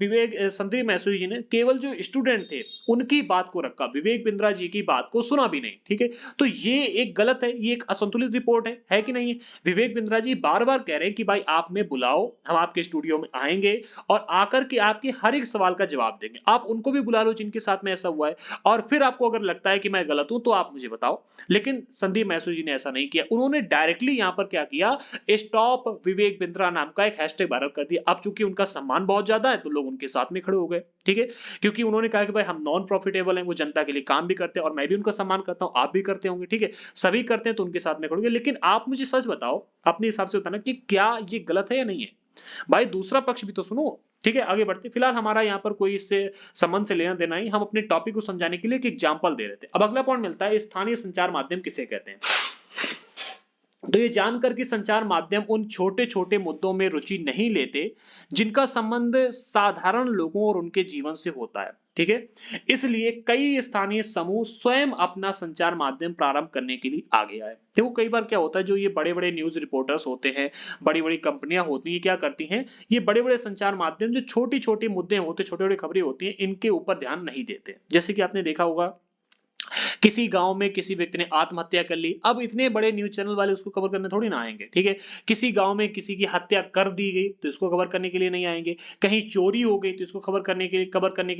संदीप मैसूरी जी ने केवल जो स्टूडेंट थे उनकी बात को रखा, विवेक बिंद्रा जी की बात को सुना भी नहीं, ठीक है। तो ये एक गलत है, ये एक असंतुलित रिपोर्ट है कि नहीं है? विवेक बिंद्रा जी बार बार कह रहे हैं कि भाई आप में बुलाओ, हम आपके स्टूडियो में आएंगे और आकर के आपके हर एक सवाल का जवाब देंगे। आप उनको भी बुला लो जिनके साथ में ऐसा हुआ है, और फिर आपको अगर लगता है कि मैं गलत हूं तो आप मुझे बताओ। लेकिन संदीप मैसूरी जी ने ऐसा नहीं किया, उन्होंने डायरेक्टली यहां पर क्या किया, स्टॉप विवेक बिंद्रा नाम का एक हैशटैग वायरल कर दिया। अब चूंकि उनका सम्मान बहुत ज्यादा है तो लोग उनके साथ में खड़े हो गए, ठीक है, क्योंकि उन्होंने कहा कि भाई हम नॉन प्रॉफिटेबल हैं, वो जनता के लिए काम भी करते हैं और मैं भी उनका सम्मान करता हूं, आप भी करते होंगे, ठीक है, सभी करते हैं, तो उनके साथ में खड़े हो गए। लेकिन आप मुझे सच बताओ, अपने हिसाब से बताना कि क्या ये गलत है या नहीं है? भाई दूसरा पक्ष भी तो सुनो, ठीक है। आगे बढ़ते, फिलहाल हमारा यहाँ पर कोई इससे संबंध से लेना देना ही, हम अपने टॉपिक को समझाने के लिए एक एग्जांपल दे रहे थे। अब अगला पॉइंट मिलता है, स्थानीय संचार माध्यम किसे कहते हैं। तो ये जानकर कि संचार माध्यम उन छोटे छोटे मुद्दों में रुचि नहीं लेते जिनका संबंध साधारण लोगों और उनके जीवन से होता है, ठीक है। इसलिए कई स्थानीय समूह स्वयं अपना संचार माध्यम प्रारंभ करने के लिए आगे आए। देखो कई बार क्या होता है, जो ये बड़े बड़े न्यूज रिपोर्टर्स होते हैं, बड़ी बड़ी कंपनियां होती हैं, क्या करती हैं, ये बड़े बड़े संचार माध्यम जो छोटी छोटी मुद्दे होते, छोटे छोटे खबरें होती हैं, इनके ऊपर ध्यान नहीं देते। जैसे कि आपने देखा होगा, किसी गांव में किसी व्यक्ति ने आत्महत्या कर ली, अब इतने बड़े न्यूज चैनल वाले उसको कवर करने थोड़ी ना आएंगे, ठीक है। किसी गांव में किसी की हत्या कर दी गई तो इसको कवर करने के लिए नहीं आएंगे, कहीं चोरी हो गई तो इसको कवर करने के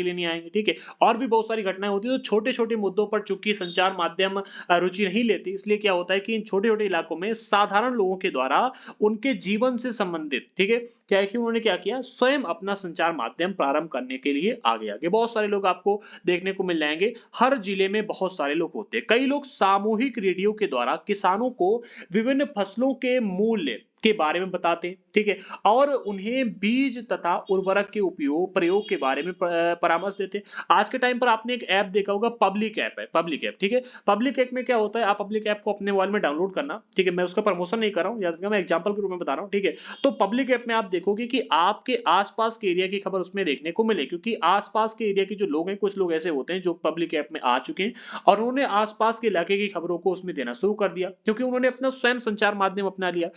लिए नहीं आएंगे, ठीक है। और भी बहुत सारी घटनाएं होती है, तो छोटे छोटे मुद्दों पर चूंकि संचार माध्यम रुचि नहीं लेती, इसलिए क्या होता है कि इन छोटे छोटे इलाकों में साधारण लोगों के द्वारा उनके जीवन से संबंधित, ठीक है, क्या है कि उन्होंने क्या किया, स्वयं अपना संचार माध्यम प्रारंभ करने के लिए आगे बहुत सारे लोग आपको देखने को मिल जाएंगे। हर जिले में बहुत सारे लोग होते हैं। कई लोग सामूहिक रेडियो के द्वारा किसानों को विभिन्न फसलों के मूल्य के बारे में बताते हैं, ठीक है, और उन्हें बीज तथा उर्वरक के प्रयोग के बारे में परामर्श देते हैं। आज के टाइम पर आपने एक ऐप देखा होगा, पब्लिक ऐप है, पब्लिक ऐप, ठीक है। पब्लिक ऐप में क्या होता है, आप पब्लिक ऐप को अपने मोबाइल में डाउनलोड करना, ठीक है, मैं उसका प्रमोशन नहीं कर रहा हूं, याद रखना, मैं एग्जांपल के रूप में बता रहा हूं, ठीक है। तो पब्लिक ऐप में आप देखोगे कि आपके आसपास के एरिया की खबर उसमें देखने को मिले, क्योंकि आसपास के एरिया के जो लोग हैं, कुछ लोग ऐसे होते हैं जो पब्लिक ऐप में आ चुके हैं और उन्होंने आसपास के इलाके की खबरों को उसमें देना शुरू कर दिया, क्योंकि उन्होंने अपना स्वयं संचार माध्यम अपना लिया।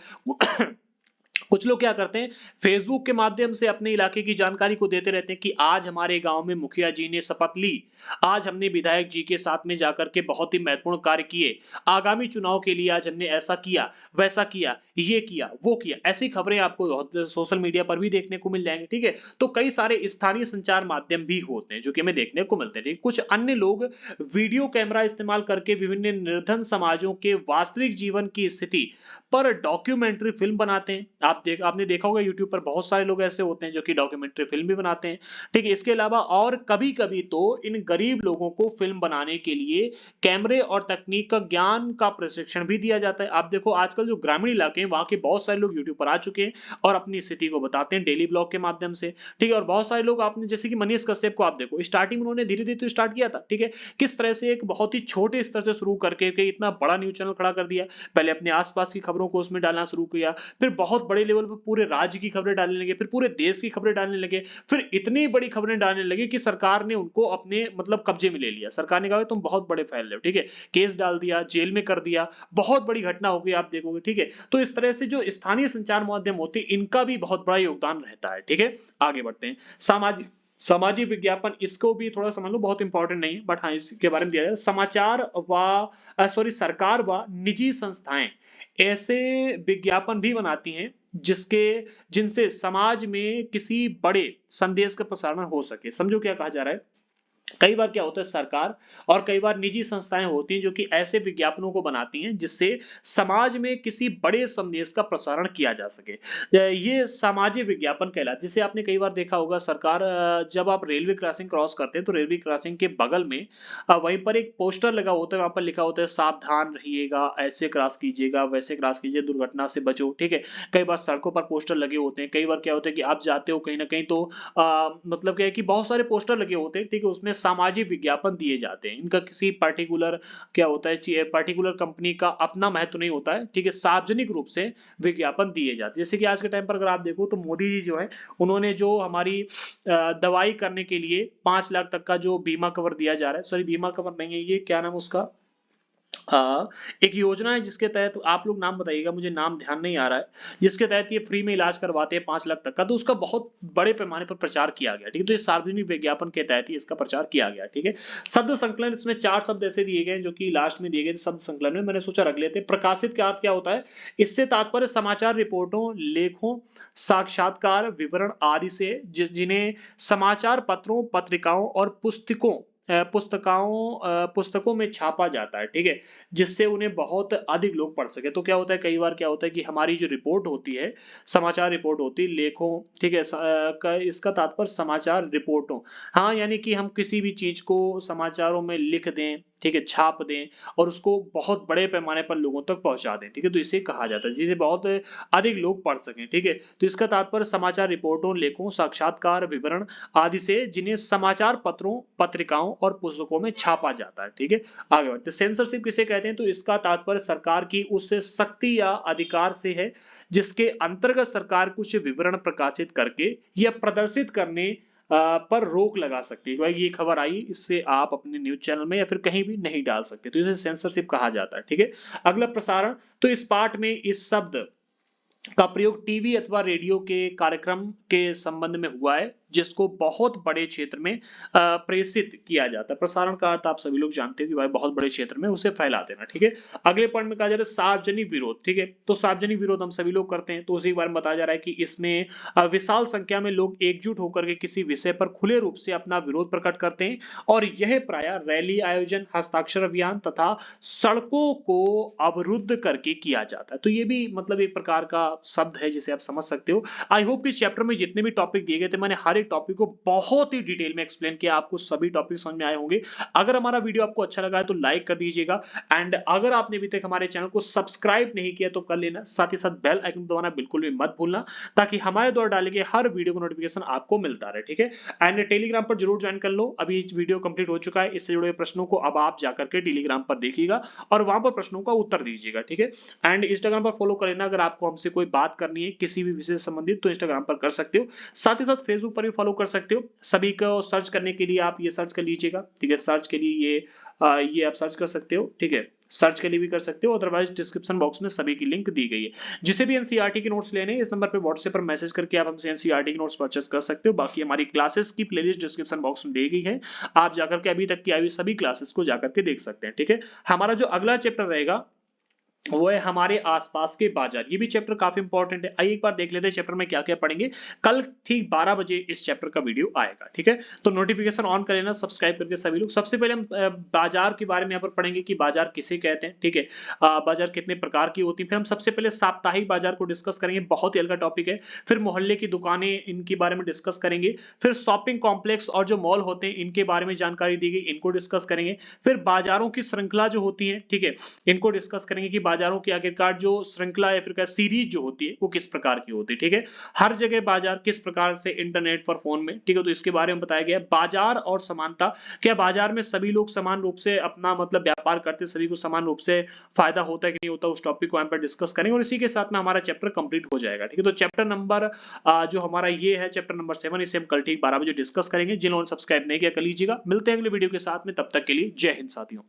कुछ लोग क्या करते हैं, फेसबुक के माध्यम से अपने इलाके की जानकारी को देते रहते हैं कि आज हमारे गांव में मुखिया जी ने शपथ ली, आज हमने विधायक जी के साथ में जाकर के बहुत ही महत्वपूर्ण कार्य किए, आगामी चुनाव के लिए आज हमने ऐसा किया, वैसा किया, ये किया, वो किया। ऐसी खबरें आपको सोशल मीडिया पर भी देखने को मिल जाएंगे, ठीक है। तो कई सारे स्थानीय संचार माध्यम भी होते हैं जो कि हमें देखने को मिलते हैं। कुछ अन्य लोग वीडियो कैमरा इस्तेमाल करके विभिन्न निर्धन समाजों के वास्तविक जीवन की स्थिति पर डॉक्यूमेंट्री फिल्म बनाते हैं। आप आपने देखा होगा यूट्यूब पर बहुत सारे लोग ऐसे होते हैं जो कि डॉक्यूमेंट्री फिल्म भी बनाते हैं, ठीक है। इसके अलावा और कभी-कभी तो इन गरीब लोगों को फिल्म बनाने के लिए कैमरे और तकनीक का ज्ञान का प्रशिक्षण भी दिया जाता है। आप देखो आजकल जो ग्रामीण इलाके हैं वहाँ के बहुत सारे लोग यूट्यूब पर आ चुके हैं और अपनी स्थिति को बताते हैं डेली ब्लॉग के माध्यम से, ठीक है। और बहुत सारे लोग आपने जैसे कि मनीष कश्यप को आप देखो, स्टार्टिंग में उन्होंने धीरे-धीरे तो स्टार्ट किया था, ठीक है। किस तरह से एक बहुत ही छोटे स्तर से शुरू करके के इतना बड़ा न्यूज़ चैनल खड़ा कर दिया। पहले अपने आस-पास की खबरों को उसमें डालना शुरू किया, फिर बहुत बड़े लेवल पर पूरे राज्य की खबरें डालने लगे, फिर पूरे देश की खबरें डालने लगे, फिर इतनी बड़ी खबरें डालने लगे कि सरकार ने उनको अपने मतलब कब्जे में ले लिया। सरकार ने कहा तुम बहुत बड़े फैल रहे हो, ठीक है। केस डाल दिया, जेल में कर दिया, बहुत बड़ी घटना हो गई आप देखोगे, ठीक है। तो इस तरह से जो स्थानीय संचार माध्यम होते हैं इनका भी बहुत बड़ा योगदान रहता है, ठीक है। आगे बढ़ते हैं। सामाजिक सामाजिक विज्ञापन, इसको भी थोड़ा समझ लो, बहुत इंपॉर्टेंट नहीं है बट हाँ इसके बारे में दिया जाए। सरकार व निजी संस्थाएं ऐसे विज्ञापन भी बनाती हैं जिनसे समाज में किसी बड़े संदेश का प्रसारण हो सके। समझो क्या कहा जा रहा है। कई बार क्या होता है, सरकार और कई बार निजी संस्थाएं होती हैं जो कि ऐसे विज्ञापनों को बनाती हैं जिससे समाज में किसी बड़े संदेश का प्रसारण किया जा सके। ये सामाजिक विज्ञापन कहलाता है। जिसे आपने कई बार देखा होगा, सरकार जब आप रेलवे क्रॉसिंग क्रॉस करते हैं तो रेलवे क्रॉसिंग के बगल में वहीं पर एक पोस्टर लगा होता है, वहां पर लिखा होता है सावधान रहिएगा, ऐसे क्रॉस कीजिएगा, वैसे क्रॉस कीजिए, दुर्घटना से बचो, ठीक है। कई बार सड़कों पर पोस्टर लगे होते हैं। कई बार क्या होता है कि आप जाते हो कहीं ना कहीं तो मतलब क्या है कि बहुत सारे पोस्टर लगे होते हैं, ठीक है। उसमें सामाजिक विज्ञापन दिए जाते हैं। इनका किसी पर्टिकुलर क्या होता है, पर्टिकुलर कंपनी का अपना महत्व नहीं होता है, ठीक है। सार्वजनिक रूप से विज्ञापन दिए जाते हैं। जैसे कि आज के टाइम पर अगर आप देखो तो मोदी जी जो है उन्होंने जो हमारी दवाई करने के लिए 5 लाख तक का जो बीमा कवर दिया जा रहा है, सॉरी बीमा कवर नहीं है, ये क्या नाम उसका, एक योजना है जिसके तहत आप लोग नाम बताइएगा, मुझे नाम ध्यान नहीं आ रहा है, जिसके तहत ये फ्री में इलाज करवाते हैं 5 लाख तक का। तो उसका बहुत बड़े पैमाने पर प्रचार किया गया, ठीक है। तो ये सार्वजनिक विज्ञापन के तहत ही इसका प्रचार किया गया, ठीक है। शब्द संकलन, इसमें 4 शब्द ऐसे दिए गए जो कि लास्ट में दिए गए शब्द संकलन में, मैंने सोचा रख लेते हैं। प्रकाशित का अर्थ क्या होता है, इससे तात्पर्य समाचार रिपोर्टों, लेखों, साक्षात्कार, विवरण आदि से जिन्हें समाचार पत्रों, पत्रिकाओं और पुस्तकों में छापा जाता है, ठीक है, जिससे उन्हें बहुत अधिक लोग पढ़ सके। तो क्या होता है, कई बार क्या होता है कि हमारी जो रिपोर्ट होती है, समाचार रिपोर्ट होती है, लेखों, ठीक है, इसका तात्पर्य समाचार रिपोर्टों, हाँ, यानी कि हम किसी भी चीज को समाचारों में लिख दें, ठीक है, छाप दें और उसको बहुत बड़े पैमाने पर लोगों तक पहुंचा दें, ठीक है। तो इसे कहा जाता है जिसे बहुत अधिक लोग पढ़ सकें, ठीक है। तो इसका तात्पर्य समाचार रिपोर्टों, लेखों, साक्षात्कार, विवरण आदि से जिन्हें समाचार पत्रों, पत्रिकाओं और पुस्तकों में छापा जाता है, ठीक है। आगे बढ़ते, सेंसरशिप किसे कहते हैं, तो इसका तात्पर्य सरकार की उस शक्ति या अधिकार से है जिसके अंतर्गत सरकार कुछ विवरण प्रकाशित करके या प्रदर्शित करने पर रोक लगा सकती है। भाई ये खबर आई, इससे आप अपने न्यूज चैनल में या फिर कहीं भी नहीं डाल सकते, तो इसे सेंसरशिप कहा जाता है, ठीक है। अगला प्रसारण, तो इस पाठ में इस शब्द का प्रयोग टीवी अथवा रेडियो के कार्यक्रम के संबंध में हुआ है जिसको बहुत बड़े क्षेत्र में प्रेषित किया जाता है। प्रसारण का अर्थ आप सभी लोग जानते हो कि भाई बहुत बड़े क्षेत्र में उसे फैला देना, ठीक है। अगले पॉइंट में कहा जा रहा है सार्वजनिक विरोध, ठीक है। तो सार्वजनिक विरोध हम सभी लोग करते हैं, तो उसी के बारे में बताया जा रहा है कि इसमें विशाल संख्या में लोग एकजुट होकर के किसी विषय पर खुले रूप से अपना विरोध प्रकट करते हैं और यह प्रायः रैली आयोजन, हस्ताक्षर अभियान तथा सड़कों को अवरुद्ध करके किया जाता है। तो ये भी मतलब एक प्रकार का शब्द है जिसे आप समझ सकते हो। आई होप कि चैप्टर में जितने भी टॉपिक दिए गए थे मैंने हर एक टॉपिक को बहुत ही डिटेल में एक्सप्लेन किया, आपको सभी टॉपिक समझ में आए होंगे। अगर हमारा वीडियो आपको अच्छा लगा है तो लाइक कर दीजिएगा एंड अगर आपने अभी तक हमारे चैनल को सब्सक्राइब नहीं किया तो कर लेना, साथ ही साथ बेल आइकन दबाना बिल्कुल भी मत भूलना ताकि हमारे द्वारा डाले गए हर वीडियो का नोटिफिकेशन आपको मिलता रहे, ठीक है। एंड टेलीग्राम पर जरूर ज्वाइन कर लो, अभी वीडियो कंप्लीट हो चुका है, इससे जुड़े प्रश्नों को अब आप जाकर के टेलीग्राम पर देखिएगा और वहां पर प्रश्नों का उत्तर दीजिएगा, ठीक है। एंड इंस्टाग्राम पर फॉलो कर लेना, अगर आपको हमसे कोई बात करनी है किसी भी विषय से संबंधित तो इंस्टाग्राम पर कर सकते हो, साथ ही साथ फेसबुक पर भी फॉलो कर सकते हो। सभी को सर्च करने के लिए आप ये सर्च कर लीजिएगा, ठीक है। सर्च के लिए ये आप सर्च कर सकते हो, ठीक है, सर्च के लिए भी कर सकते हो, अदरवाइज डिस्क्रिप्शन बॉक्स में सभी की लिंक दी गई है। जिसे भी एनसीईआरटी के नोट्स लेने इस नंबर पे व्हाट्सएप पर मैसेज करके आप हमसे एनसीईआरटी के नोट्स परचेस कर सकते हो। बाकी हमारी क्लासेस की प्लेलिस्ट डिस्क्रिप्शन बॉक्स में दी गई है, आप जाकर के अभी तक की आई हुई सभी क्लासेस को जाकर के देख सकते हैं, ठीक है। हमारा जो अगला चैप्टर रहेगा वो है हमारे आसपास के बाजार। ये भी चैप्टर काफी इंपॉर्टेंट है। आइए एक बार देख लेते हैं चैप्टर में क्या-क्या पढ़ेंगे। कल ठीक 12 बजे इस चैप्टर का वीडियो आएगा, ठीक है? तो नोटिफिकेशन ऑन कर लेना, सब्सक्राइब करके सभी लोग। सबसे पहले हम बाजार के बारे में यहाँ पर पढ़ेंगे कि बाजार किसे कहते हैं, ठीक है? बाजार कितने प्रकार की होती हैं। फिर हम सबसे पहले साप्ताहिक बाजार को डिस्कस करेंगे, बहुत ही हल्का टॉपिक है। फिर मोहल्ले की दुकानें, इनके बारे में डिस्कस करेंगे। फिर शॉपिंग कॉम्प्लेक्स और जो मॉल होते हैं, इनके बारे में जानकारी दी गई, इनको डिस्कस करेंगे। फिर बाजारों की श्रृंखला जो होती है, ठीक है? इनको डिस्कस करेंगे कि बाजारों की आखिरकार जो श्रृंखला या फिर क्या सीरीज जो होती है वो किस प्रकार की होती है, ठीक है? हर जगह बाजार किस प्रकार से इंटरनेट पर फोन में, ठीक है? तो इसके बारे में बताया गया है। बाजार और समानता, क्या बाजार में सभी लोग समान रूप से अपना मतलब व्यापार करते हैं, सभी को समान रूप से फायदा होता है कि नहीं होता, उस टॉपिक को यहाँ पर डिस्कस करेंगे और इसी के साथ में हमारा चैप्टर कंप्लीट हो जाएगा, ठीक है? तो चैप्टर नंबर जो हमारा ये है चैप्टर नंबर 7, इसे हम कल ठीक 12 बजे डिस्कस करेंगे। जिन्होंने सब्सक्राइब नहीं किया कर लीजिएगा। मिलते हैं अगले वीडियो के साथ में, तब तक के लिए जय हिंद साथियों।